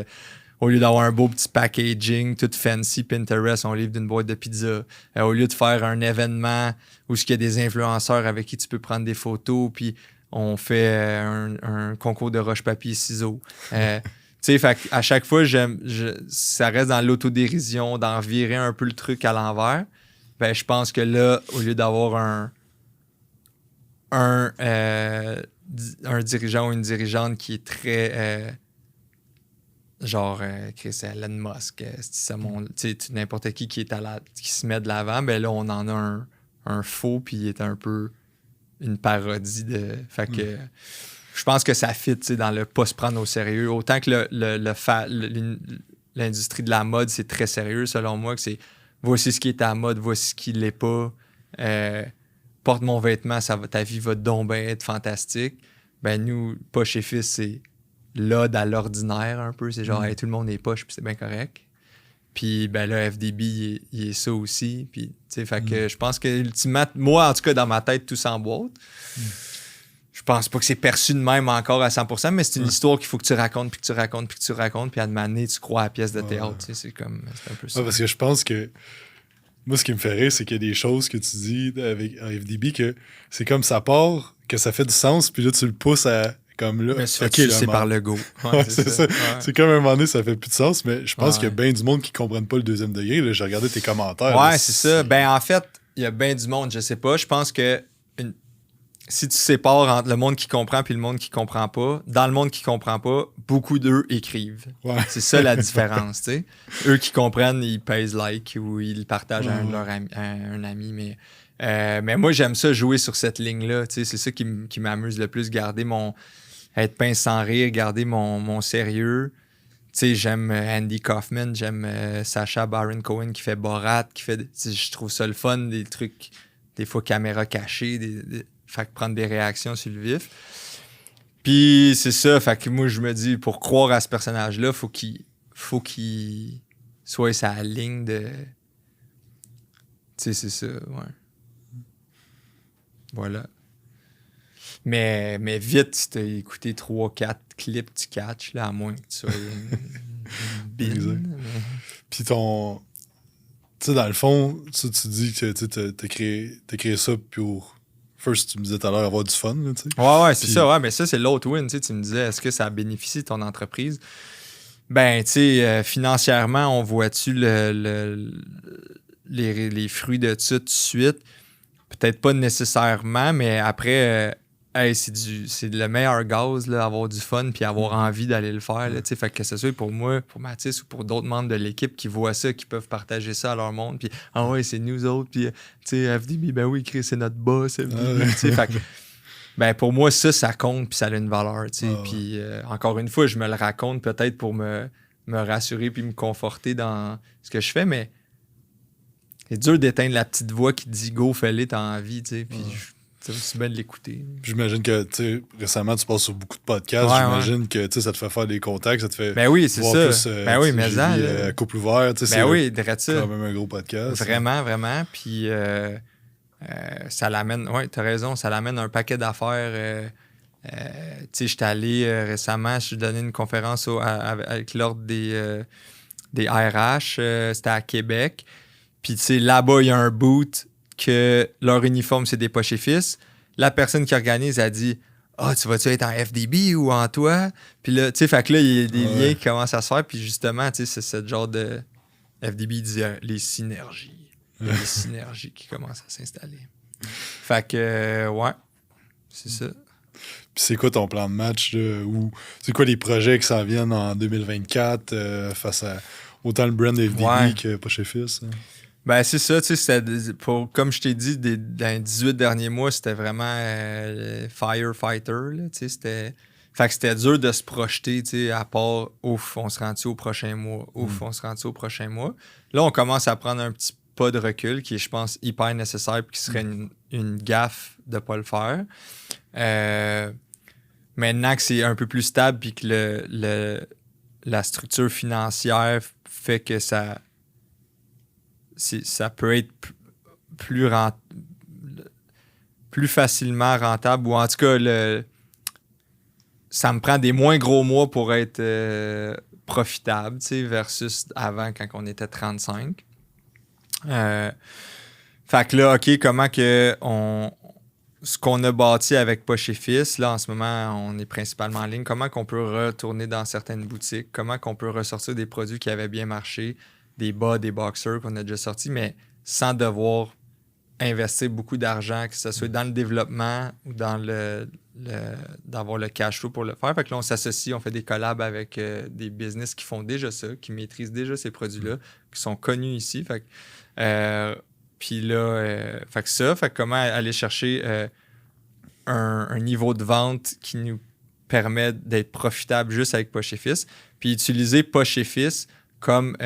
au lieu d'avoir un beau petit packaging, tout fancy, Pinterest, on livre d'une boîte de pizza. Au lieu de faire un événement où il y a des influenceurs avec qui tu peux prendre des photos, puis on fait un concours de roche-papier-ciseaux. Tu sais, à chaque fois, ça reste dans l'autodérision, d'en virer un peu le truc à l'envers. Ben, je pense que là, au lieu d'avoir un dirigeant ou une dirigeante qui est très genre Chris Elon Musk, n'importe qui est qui se met de l'avant, ben là, on en a un faux, puis il est un peu une parodie de... Fait que... Je pense que ça fit dans le pas se prendre au sérieux. Autant que l'industrie de la mode, c'est très sérieux, selon moi, que c'est voici ce qui est à la mode, voici ce qui l'est pas. Porte mon vêtement, ta vie va donc bien être fantastique. ben nous, poche et fils, c'est l'ode à l'ordinaire un peu. C'est genre, hey, tout le monde est poche, puis c'est bien correct. Puis ben là, FDB, il est ça aussi. Puis, tu sais, fait que je pense que ultimement, moi, en tout cas, dans ma tête, tout s'emboîte. Je pense pas que c'est perçu de même encore à 100%, mais c'est une histoire qu'il faut que tu racontes, puis que tu racontes, puis que tu racontes, puis à un moment donné, tu crois à la pièce de théâtre. Tu sais, c'est un peu ça. Ouais, parce que je pense que moi, ce qui me fait rire, c'est qu'il y a des choses que tu dis avec FDB que c'est comme ça part, que ça fait du sens, puis là, tu le pousses à comme là. Mais c'est par le go. Ouais, c'est ça. Ouais. C'est comme à un moment donné, ça fait plus de sens, mais je pense qu'il y a bien du monde qui ne comprennent pas le deuxième degré. Là, j'ai regardé tes commentaires. Ouais, là, c'est ça. Ben, en fait, il y a bien du monde, je sais pas. Je pense que si tu sépares entre le monde qui comprend et le monde qui comprend pas, dans le monde qui comprend pas, beaucoup d'eux écrivent. Ouais. C'est ça la différence, tu sais. Eux qui comprennent, ils pèsent like ou ils le partagent à un ami. Mais moi, j'aime ça jouer sur cette ligne-là. Tu sais, c'est ça qui m'amuse le plus, garder être pince sans rire, garder mon sérieux. Tu sais, j'aime Andy Kaufman, j'aime Sacha Baron Cohen qui fait Borat, je trouve ça le fun, des trucs, des fois caméra cachée, fait que prendre des réactions sur le vif. Puis c'est ça, fait que moi je me dis, pour croire à ce personnage-là, faut qu'il soit sa ligne de... Tu sais, c'est ça, ouais. Voilà. Mais vite, si t'as écouté 3-4 clips, tu catches, là, à moins que tu sois une bine. Puis ton... Tu sais, dans le fond, tu dis que t'as créé ça pour... First, tu me disais tout à l'heure avoir du fun, tu sais. Ouais, c'est ça. Ouais, mais ça, c'est l'autre win, tu sais. Tu me disais, est-ce que ça bénéficie de ton entreprise? Ben, tu sais, financièrement, on voit-tu les fruits de ça tout de suite? Peut-être pas nécessairement, mais après... c'est le meilleur gaz, là, avoir du fun puis avoir envie d'aller le faire. Là, fait que ce soit pour moi, pour Mathis ou pour d'autres membres de l'équipe qui voient ça, qui peuvent partager ça à leur monde. Puis, c'est nous autres. Puis, FDB, ben oui, Chris, c'est notre boss. FDB, fait que, ben, pour moi, ça compte puis ça a une valeur. Puis, encore une fois, je me le raconte peut-être pour me rassurer puis me conforter dans ce que je fais, mais c'est dur d'éteindre la petite voix qui te dit « Go, fais-le, t'as envie. » Puis, c'est aussi bien de l'écouter. J'imagine que, tu sais, récemment, tu passes sur beaucoup de podcasts. J'imagine que, tu sais, ça te fait faire des contacts, ça te fait voir plus, mais couple ouvert, tu sais, c'est quand même un gros podcast. Vraiment, vraiment. Puis ça l'amène, t'as raison, ça l'amène un paquet d'affaires. Tu sais, j'étais allé récemment, je donnais une conférence avec l'ordre des RH, c'était à Québec. Puis, tu sais, là-bas, il y a un boot que leur uniforme, c'est des poches et fils. La personne qui organise a dit « Ah, tu vas-tu être en FDB ou en toi? » Puis là, tu sais, fait que là, il y a des liens qui commencent à se faire. Puis justement, tu sais, c'est ce genre de... FDB disait les synergies. Il y a des synergies qui commencent à s'installer. Fait que, ouais, c'est ça. Puis c'est quoi ton plan de match? Ou c'est quoi les projets qui s'en viennent en 2024 face à autant le brand FDB que poche et fils? Hein? Ben, c'est ça, tu sais, comme je t'ai dit, dans les 18 derniers mois, c'était vraiment firefighter, là, tu sais, fait que c'était dur de se projeter, tu sais, à part, ouf, on se rend-tu au prochain mois, on se rend-tu au prochain mois. Là, on commence à prendre un petit pas de recul, qui est, je pense, hyper nécessaire, puis qui serait une gaffe de ne pas le faire. Maintenant que c'est un peu plus stable, puis que la structure financière fait que ça peut être plus facilement rentable, ou en tout cas, ça me prend des moins gros mois pour être profitable, tu sais, versus avant, quand on était 35. Fait que là, OK, comment que ce qu'on a bâti avec Poche et Fils, là, en ce moment, on est principalement en ligne, comment qu'on peut retourner dans certaines boutiques, comment qu'on peut ressortir des produits qui avaient bien marché, des bas, des boxers qu'on a déjà sortis, mais sans devoir investir beaucoup d'argent, que ce soit dans le développement ou dans d'avoir le cash flow pour le faire. Fait que là, on s'associe, on fait des collabs avec des business qui font déjà ça, qui maîtrisent déjà ces produits-là, qui sont connus ici. Fait que, puis là, fait que comment aller chercher un niveau de vente qui nous permet d'être profitable juste avec Poche et Fils, puis utiliser Poche et Fils comme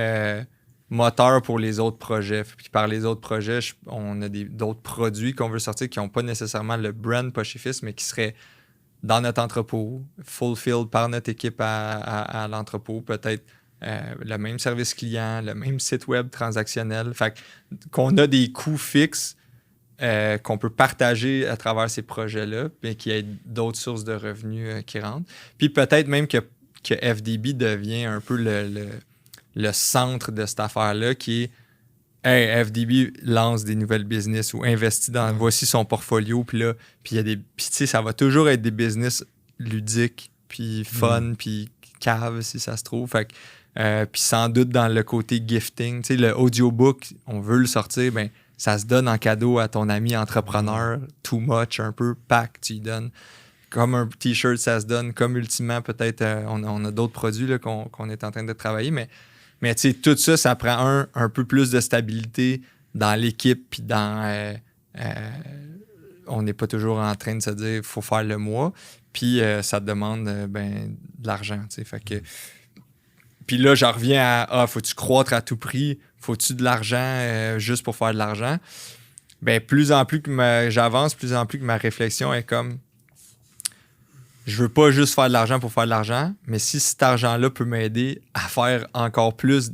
moteur pour les autres projets. Puis par les autres projets, on a d'autres produits qu'on veut sortir qui n'ont pas nécessairement le brand Poche et Fils, mais qui seraient dans notre entrepôt, fulfilled par notre équipe à l'entrepôt, peut-être le même service client, le même site web transactionnel. Fait qu'on a des coûts fixes qu'on peut partager à travers ces projets-là, puis qu'il y ait d'autres sources de revenus qui rentrent. Puis peut-être même que FDB devient un peu le centre de cette affaire-là, qui est hey, FDB lance des nouvelles business ou investit dans voici son portfolio, puis là, puis il y a des. Puis tu sais, ça va toujours être des business ludiques, puis fun, puis cave si ça se trouve. Fait que, puis sans doute dans le côté gifting, tu sais, le audiobook, on veut le sortir, ben ça se donne en cadeau à ton ami entrepreneur, too much, un peu, pack, tu y donnes. Comme un t-shirt, ça se donne. Comme ultimement, peut-être, on a d'autres produits là, qu'on est en train de travailler, mais tu sais, tout ça, ça prend un peu plus de stabilité dans l'équipe, puis dans... on n'est pas toujours en train de se dire il faut faire le mois, puis ça demande de l'argent, tu sais, fait que... Puis là, j'en reviens à faut-tu croître à tout prix? Faut-tu de l'argent juste pour faire de l'argent? Ben, plus en plus que j'avance, plus en plus que ma réflexion est comme je veux pas juste faire de l'argent pour faire de l'argent, mais si cet argent-là peut m'aider à faire encore plus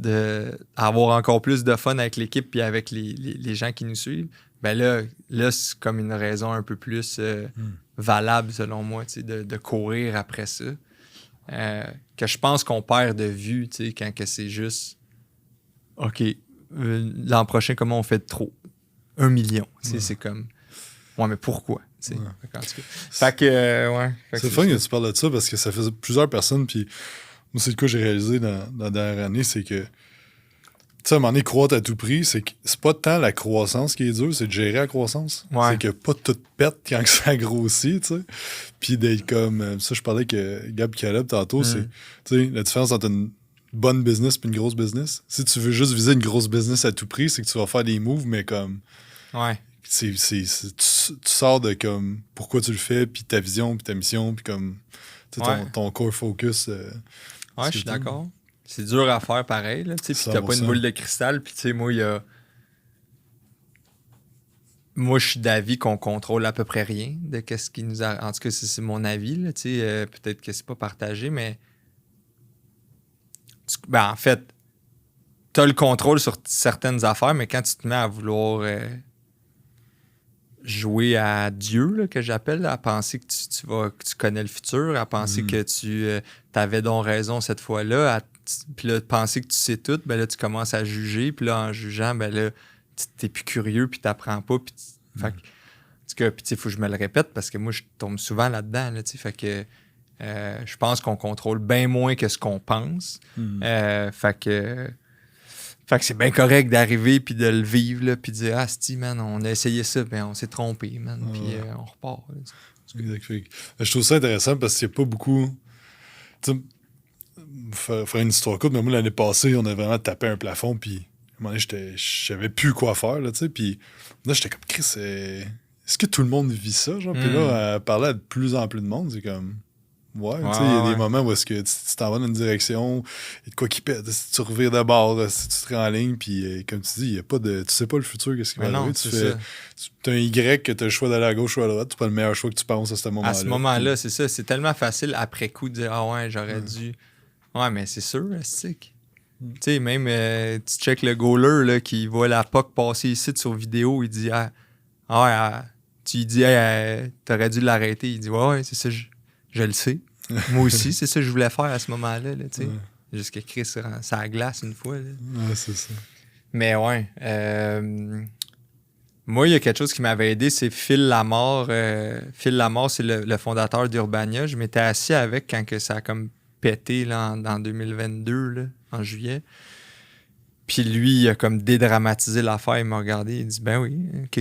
à avoir encore plus de fun avec l'équipe puis avec les gens qui nous suivent, ben là c'est comme une raison un peu plus valable, selon moi, de courir après ça. Que je pense qu'on perd de vue quand que c'est juste OK, l'an prochain, comment on fait trop? 1 million. C'est comme ouais, mais pourquoi? Fait que, ouais. C'est fun que tu parles de ça parce que ça fait plusieurs personnes, puis moi, c'est le cas que j'ai réalisé dans la dernière année, c'est que, tu sais, à un moment donné, croître à tout prix, c'est pas tant la croissance qui est dure, c'est de gérer la croissance. Ouais. C'est que pas tout pète quand ça grossit, tu sais. Puis d'être comme, ça, je parlais avec Gab Caleb tantôt, c'est, tu sais, la différence entre une bonne business et une grosse business. Si tu veux juste viser une grosse business à tout prix, c'est que tu vas faire des moves, mais comme... Ouais. Tu sors de comme pourquoi tu le fais, puis ta vision, puis ta mission, puis comme ton core focus. Ouais, je suis d'accord. C'est dur à faire pareil, là, tu sais, puis t'as pas une boule de cristal, puis tu sais, moi, Moi, je suis d'avis qu'on contrôle à peu près rien de qu'est-ce qui nous a... En tout cas, c'est mon avis, là, tu sais, peut-être que c'est pas partagé, mais... en fait, t'as le contrôle sur certaines affaires, mais quand tu te mets à vouloir... jouer à Dieu, là, que j'appelle, à penser que tu connais le futur, à penser que tu avais donc raison cette fois-là, puis là, penser que tu sais tout, ben là, tu commences à juger, puis là, en jugeant, ben là, t'es plus curieux, puis t'apprends pas, puis fait que, puis il faut que je me le répète, parce que moi, je tombe souvent là-dedans, là, fait que je pense qu'on contrôle bien moins que ce qu'on pense. Fait que c'est bien correct d'arriver puis de le vivre, là, puis de dire « Ah, c'ti, man, on a essayé ça, ben on s'est trompé, man. » Puis on repart. Là, exact. Je trouve ça intéressant parce qu'il n'y a pas beaucoup... Tu sais, faire une histoire courte, mais moi, l'année passée, on a vraiment tapé un plafond, puis à un moment donné, je savais plus quoi faire, là, tu sais, puis là, j'étais comme « Chris, est-ce que tout le monde vit ça? » Genre, puis là, à parler à de plus en plus de monde, c'est comme... Ouais, tu sais, il y a des moments où est-ce que tu t'en vas dans une direction, et de quoi qui pète, si tu revires de bord, si tu te rends en ligne, puis comme tu dis, il y a pas de... Tu sais pas le futur, qu'est-ce qui va arriver. Tu as un Y, que tu as le choix d'aller à gauche ou à droite, tu prends le meilleur choix que tu penses à ce moment-là. À ce moment-là, c'est ça. C'est tellement facile après coup de dire « Ah ouais, j'aurais dû... » Ouais, mais c'est sûr, c'est tu sais, même, tu check le goaler là, qui voit la puck passer ici sur vidéo, il dit tu lui dis t'aurais dû l'arrêter. Il dit ouais, c'est ça, je le sais. Moi aussi, c'est ça que je voulais faire à ce moment-là, tu sais. Jusqu'à Chris, ça glace une fois. Là. Ouais, c'est ça. Mais ouais. Moi, il y a quelque chose qui m'avait aidé, c'est Phil Lamar. Phil Lamar, c'est le fondateur d'Urbania. Je m'étais assis avec quand que ça a comme pété là, en 2022, là, en juillet. Puis lui, il a comme dédramatisé l'affaire. Il m'a regardé. Il dit, ben oui, OK,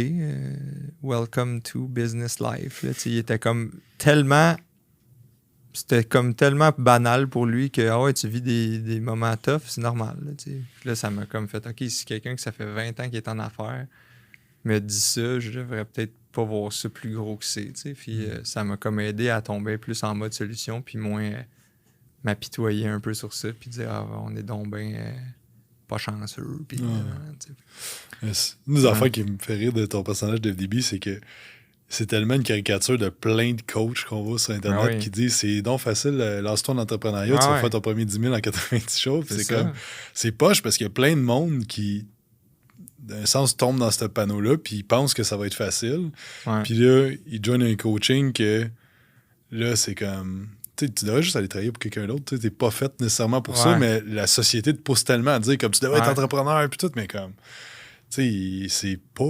welcome to business life. Là, il était comme tellement... C'était comme tellement banal pour lui que ah ouais, tu vis des moments tough, c'est normal. Là, ça m'a comme fait, OK, si quelqu'un que ça fait 20 ans qui est en affaires me dit ça, je devrais peut-être pas voir ça plus gros que c'est. Puis ça m'a comme aidé à tomber plus en mode solution, puis moins m'apitoyer un peu sur ça, puis dire, on est donc bien pas chanceux. Puis, une des affaires qui me fait rire de ton personnage de FDB, c'est que c'est tellement une caricature de plein de coachs qu'on voit sur Internet qui disent c'est donc facile, lance-toi en entrepreneuriat, tu vas faire ton premier 10 000 en 90 jours. C'est poche parce qu'il y a plein de monde qui, d'un sens, tombe dans ce panneau-là, puis ils pensent que ça va être facile. Puis là, ils joignent un coaching que là, c'est comme. Tu devrais juste aller travailler pour quelqu'un d'autre. Tu n'es pas fait nécessairement pour ça, mais la société te pousse tellement à dire comme tu devrais être entrepreneur, puis tout, mais comme. Tu sais, c'est pas.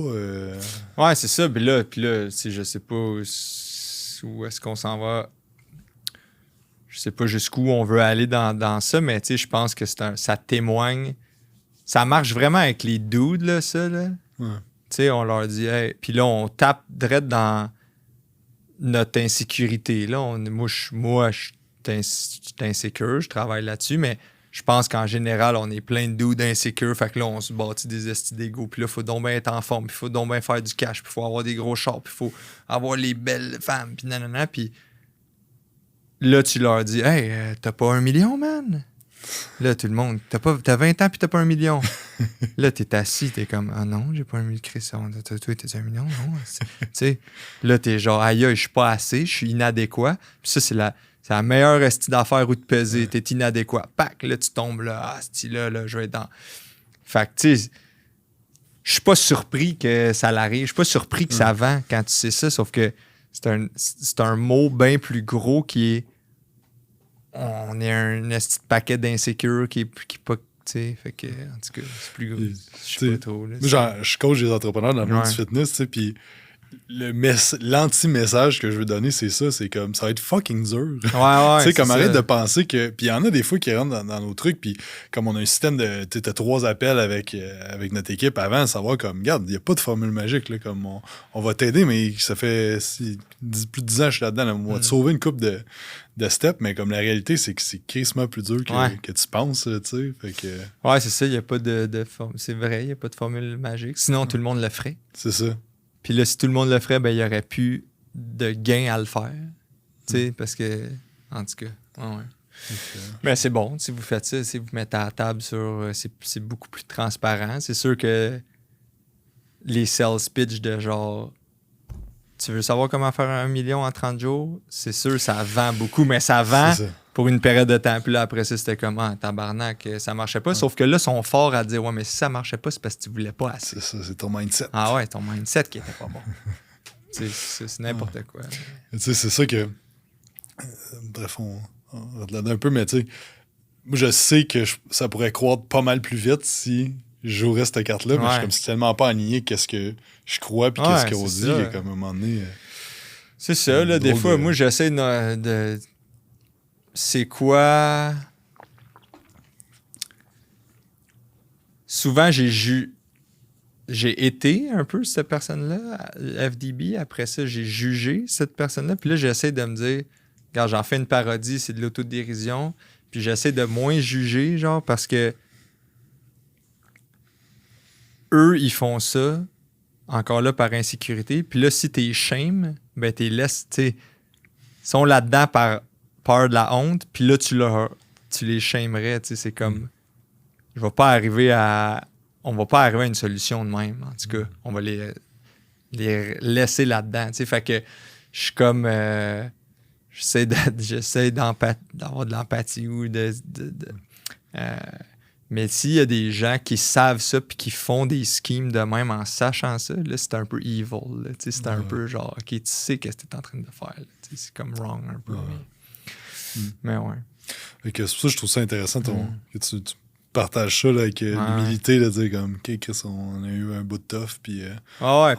Ouais, c'est ça. Puis là, je sais pas où est-ce qu'on s'en va. Je sais pas jusqu'où on veut aller dans ça, mais tu sais, je pense que ça témoigne. Ça marche vraiment avec les dudes, là, ça, là. Tu sais, on leur dit, hey. Puis là, on tape direct dans notre insécurité. Là, moi, je suis insécure, je travaille là-dessus, mais je pense qu'en général, on est plein de dudes insécures. Fait que là, on se bâtit des estis d'ego. Puis là, il faut donc bien être en forme. Puis il faut donc bien faire du cash. Puis il faut avoir des gros chars. Puis il faut avoir les belles femmes. Puis nanana. Puis là, tu leur dis, hey, t'as pas 1 million, man? Là, tout le monde, t'as 20 ans puis t'as pas 1 million. Là, t'es assis, t'es comme, ah non, j'ai pas 1 million. Chris, toi, t'as 1 million? Non. Tu sais, là, t'es genre, aïe, je suis pas assez, je suis inadéquat. Puis ça, c'est la meilleure esti d'affaires où te peser. T'es inadéquat. Pac, là, tu tombes là. Ah, là, je vais être dans. Fait que, tu sais, je suis pas surpris que ça l'arrive. Je suis pas surpris que ça vend quand tu sais ça, sauf que c'est un mot bien plus gros qui est. On est un esti de paquet d'insécures qui pas. Tu sais, fait que, en tout cas, c'est plus gros. Je sais pas trop. Là, genre, je coach des entrepreneurs dans le monde du fitness, tu sais, puis. L'anti-message que je veux donner, c'est ça. C'est comme, ça va être fucking dur. Tu sais, comme arrête de penser que... Puis il y en a des fois qui rentrent dans nos trucs, puis comme on a un système de... Tu as 3 appels avec notre équipe avant, à savoir comme, regarde, il n'y a pas de formule magique, là, comme on va t'aider, mais ça fait plus de 10 ans que je suis là-dedans, là, on va te sauver une couple de steps, mais comme la réalité, c'est que c'est crissement plus dur que tu penses, tu sais. Fait que... Ouais, c'est ça, il n'y a pas de formule. C'est vrai, il n'y a pas de formule magique. Sinon, tout le monde le ferait. C'est ça. Puis là, si tout le monde le ferait, ben il n'y aurait plus de gain à le faire. Tu sais, parce que, en tout cas, ouais. Okay. Mais c'est bon, si vous faites ça, si vous mettez à la table sur... C'est beaucoup plus transparent. C'est sûr que les sales pitch de genre... Tu veux savoir comment faire 1 million en 30 jours? C'est sûr, ça vend beaucoup, mais ça vend pour une période de temps. Puis là, après ça, c'était comme, tabarnak, ça marchait pas. Sauf que là, ils sont forts à dire, ouais, mais si ça marchait pas, c'est parce que tu voulais pas assez. C'est ça, c'est ton mindset. Ah ouais, ton mindset qui était pas bon. c'est n'importe quoi. Tu sais, c'est ça que... bref, on relève un peu, mais tu sais, moi, je sais que ça pourrait croître pas mal plus vite si je jouerais cette carte-là, mais je suis comme, c'est tellement pas aligné qu'est-ce que je crois puis qu'est-ce qu'on dit, et comme à un moment donné... c'est ça, là, des fois, moi, j'essaie de... C'est quoi... Souvent, j'ai été un peu cette personne-là, FDB. Après ça, j'ai jugé cette personne-là. Puis là, j'essaie de me dire, regarde, j'en fais une parodie, c'est de l'autodérision. Puis j'essaie de moins juger, genre, parce que eux, ils font ça, encore là, par insécurité. Puis là, si t'es shame, ben t'es laisses, tu sais, ils sont là-dedans par peur de la honte. Puis là, tu les shamerais, tu sais, c'est comme, on va pas arriver à une solution de même, en tout cas. On va les laisser là-dedans, tu sais. Fait que je suis comme, j'essaie d'avoir de l'empathie ou mais s'il y a des gens qui savent ça puis qui font des schemes de même en sachant ça, là, c'est un peu evil. Là, c'est un peu genre, OK, tu sais qu'est-ce que tu es en train de faire. Là, c'est comme wrong un peu. Mais ouais. C'est pour ça que je trouve ça intéressant que tu partages ça là, avec l'humilité, de dire comme, OK, Chris, on a eu un bout de tough. Puis,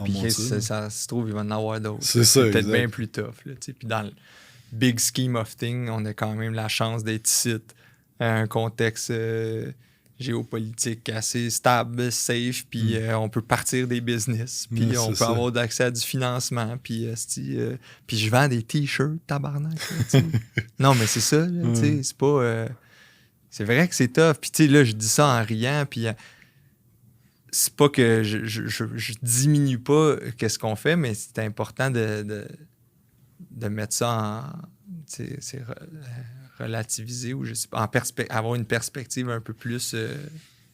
puis ça se trouve, il va en avoir d'autres. C'est ça, peut-être bien plus tough. Là, puis dans le big scheme of things, on a quand même la chance d'être ici à un contexte géopolitique assez stable, safe, puis on peut partir des business, puis on peut avoir d'accès à du financement, puis je vends des t-shirts, tabarnak. Là, non, mais c'est ça, là, c'est pas... c'est vrai que c'est tough, puis tu sais, là, je dis ça en riant, puis c'est pas que je diminue pas qu'est-ce qu'on fait, mais c'est important de mettre ça en... c'est relativiser ou je sais pas, avoir une perspective un peu plus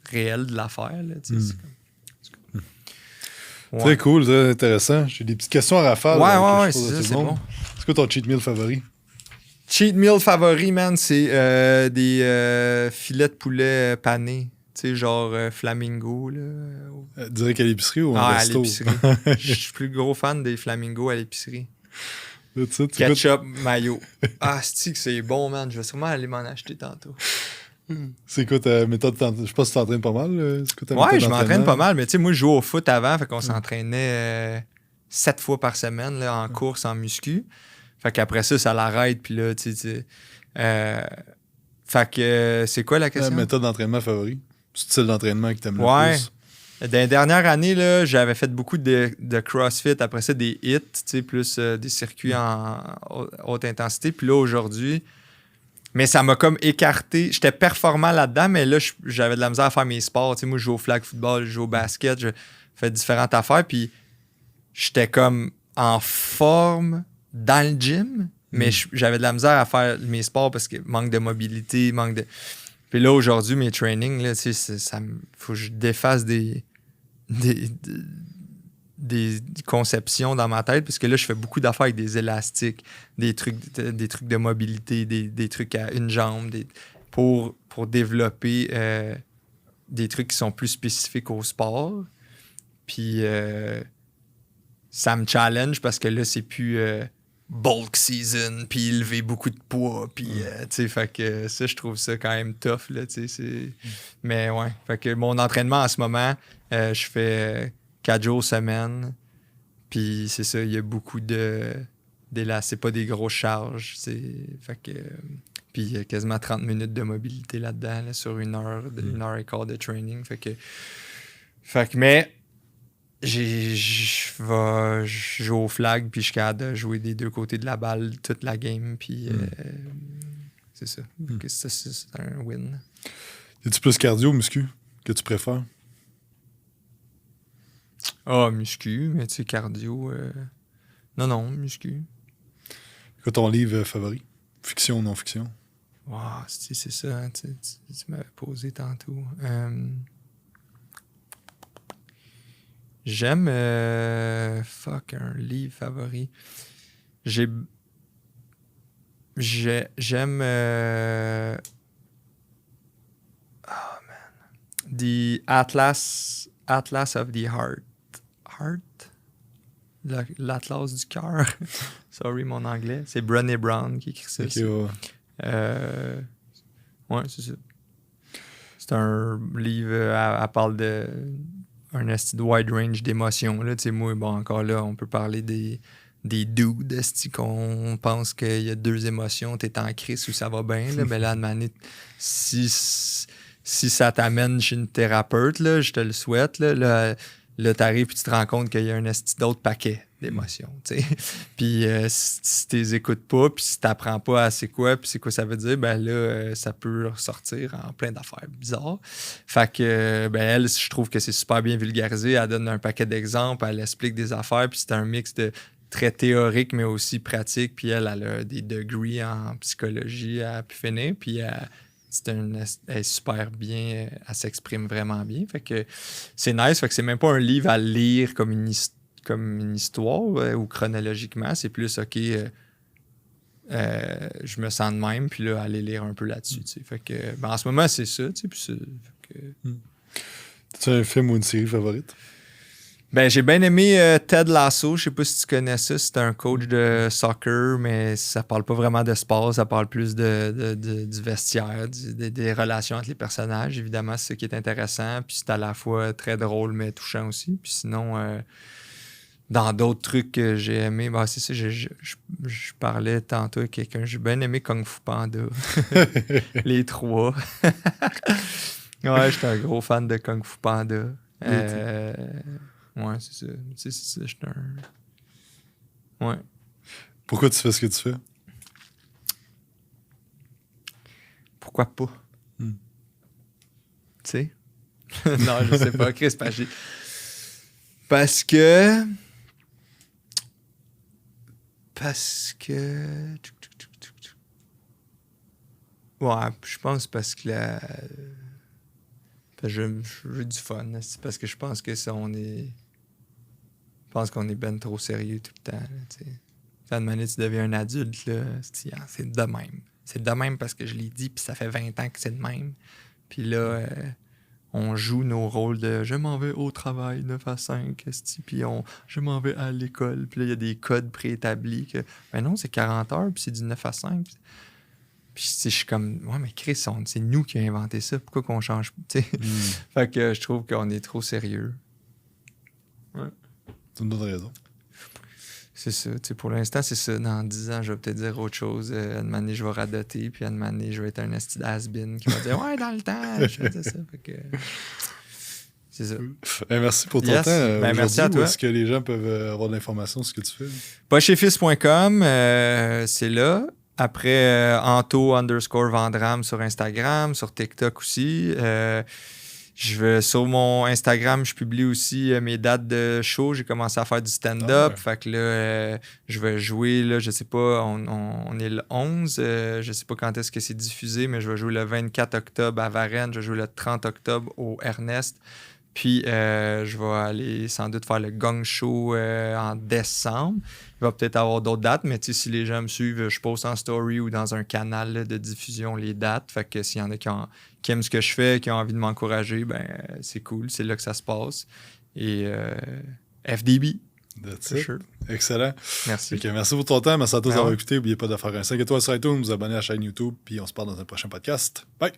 réelle de l'affaire. Là, Ouais. Très cool, très intéressant. J'ai des petites questions à rafale. Ouais, c'est bon. C'est quoi ton cheat meal favori? Cheat meal favori, man, c'est des filets de poulet panés. Tu sais, genre flamingo, là. Direct à l'épicerie ou un resto? À l'épicerie. Je suis plus gros fan des flamingos à l'épicerie. Ketchup, mayo. Ah, c'est bon, man. Je vais sûrement aller m'en acheter tantôt. C'est quoi ta méthode? Je sais pas si tu t'entraînes pas mal. Je m'entraîne pas mal, mais tu sais, moi, je jouais au foot avant, fait qu'on s'entraînait 7 fois par semaine là, en course, en muscu. Fait qu'après ça l'arrête, puis là, tu sais. Fait que c'est quoi la question? Ta méthode d'entraînement favori? Style d'entraînement que t'aimes le plus? Dans les dernières années, là, j'avais fait beaucoup de CrossFit, après ça des hits, tu sais, plus des circuits en haute intensité. Puis là, aujourd'hui, mais ça m'a comme écarté. J'étais performant là-dedans, mais là, j'avais de la misère à faire mes sports. Tu sais, moi, je joue au flag football, je joue au basket, je fais différentes affaires. Puis j'étais comme en forme dans le gym, mais j'avais de la misère à faire mes sports parce que manque de mobilité, Puis là, aujourd'hui, mes trainings, là, tu sais, faut que je défasse des conceptions dans ma tête, parce que là, je fais beaucoup d'affaires avec des élastiques, des trucs de mobilité, des trucs à une jambe, pour développer des trucs qui sont plus spécifiques au sport. Puis ça me challenge parce que là, c'est plus bulk season, puis lever beaucoup de poids, puis tu sais, fait que ça, je trouve ça quand même tough, là, tu sais, mais ouais, fait que mon entraînement en ce moment, je fais 4 jours semaine, puis c'est ça, il y a beaucoup c'est pas des grosses charges, fait que puis il y a quasiment 30 minutes de mobilité là-dedans, là, sur une heure et quart de training, fait que mais je joue au flag, puis je suis capable de jouer des deux côtés de la balle toute la game, puis c'est ça. C'est un win. Es-tu plus cardio ou muscu que tu préfères? Muscu, mais tu sais, cardio... Non, muscu. Quoi ton livre favori? Fiction ou non-fiction? C'est ça, hein, tu m'avais posé tantôt. J'aime... un livre favori. J'aime... The Atlas of the Heart. L'Atlas du cœur. Sorry, mon anglais. C'est Brené Brown qui écrit ça. Ouais, c'est ça. C'est un livre, elle parle de un esti de wide range d'émotions. Là, tu sais, moi, bon, encore là, on peut parler des dudes, esti, qu'on pense qu'il y a 2 émotions, t'es en crise ou ça va bien. Là, ben là, de manière, si ça t'amène chez une thérapeute, là, je te le souhaite, là t'arrives et tu te rends compte qu'il y a un esti d'autres paquets d'émotions, tu sais. Puis si tu les écoutes pas, puis si tu n'apprends pas à c'est quoi, puis c'est quoi ça veut dire, ben là, ça peut ressortir en plein d'affaires bizarres. Fait que, ben elle, je trouve que c'est super bien vulgarisé. Elle donne un paquet d'exemples, elle explique des affaires, puis c'est un mix de très théorique, mais aussi pratique. Puis elle a des degrés en psychologie à pu finir, puis elle est super bien, elle s'exprime vraiment bien. Fait que c'est nice, fait que c'est même pas un livre à lire comme une histoire ou chronologiquement, c'est plus OK, je me sens de même, puis là, aller lire un peu là-dessus. Fait que, en ce moment, c'est ça. As-tu un film ou une série favorite? Ben, j'ai bien aimé Ted Lasso. Je sais pas si tu connais ça. C'est un coach de soccer, mais ça parle pas vraiment de sport. Ça parle plus du vestiaire, des relations entre les personnages. Évidemment, c'est ce qui est intéressant. Puis c'est à la fois très drôle, mais touchant aussi. Puis sinon, dans d'autres trucs que j'ai aimé, c'est ça. Je parlais tantôt à quelqu'un. J'ai bien aimé Kung Fu Panda. Les 3. Ouais, j'étais un gros fan de Kung Fu Panda. Ouais, c'est ça. C'est ça, je suis un... Ouais. Pourquoi tu fais ce que tu fais? Pourquoi pas? Tu sais? Non, je sais pas, Chris. Parce que... Ouais, je pense parce que j'ai du fun. C'est parce que je pense que ça, on est... pense qu'on est ben trop sérieux tout le temps. Là, une minute, tu deviens un adulte, là, c'est de même. C'est de même parce que je l'ai dit, puis ça fait 20 ans que c'est de même. Puis là, on joue nos rôles de « je m'en vais au travail 9 à 5 », puis « je m'en vais à l'école », puis là, il y a des codes préétablis que « ben non, c'est 40 heures, puis c'est du 9 à 5 ». Puis je suis comme « ouais, mais Chris, c'est nous qui avons inventé ça, pourquoi qu'on change ?» Fait que je trouve qu'on est trop sérieux. Ouais. C'est une autre raison. C'est ça. Pour l'instant, c'est ça. Dans 10 ans, je vais peut-être dire autre chose. Une année, je vais radoter. Puis une année, je vais être un esti has-been qui va dire « ouais, dans le temps, je faisais ça. » Fait que... C'est ça. Merci pour ton temps. Merci à toi. Est-ce que les gens peuvent avoir de l'information sur ce que tu fais? Pochefils.com, c'est là. Après, Anto_Vandram sur Instagram, sur TikTok aussi. Sur mon Instagram, je publie aussi mes dates de show. J'ai commencé à faire du stand-up. Fait que là, je vais jouer, là, je sais pas, on est le 11. Je sais pas quand est-ce que c'est diffusé, mais je vais jouer le 24 octobre à Varennes. Je vais jouer le 30 octobre au Ernest. Puis, je vais aller sans doute faire le Gong Show en décembre. Il va peut-être avoir d'autres dates, mais si les gens me suivent, je poste en story ou dans un canal là, de diffusion les dates. Fait que s'il y en a qui aiment ce que je fais, qui ont envie de m'encourager, ben c'est cool. C'est là que ça se passe. Et FDB. That's it. Sure. Excellent. Merci. Okay, merci pour ton temps. Merci à tous d'avoir écouté. N'oubliez pas de faire un 5 étoiles sur iTunes, vous abonner à la chaîne YouTube, puis on se parle dans un prochain podcast. Bye!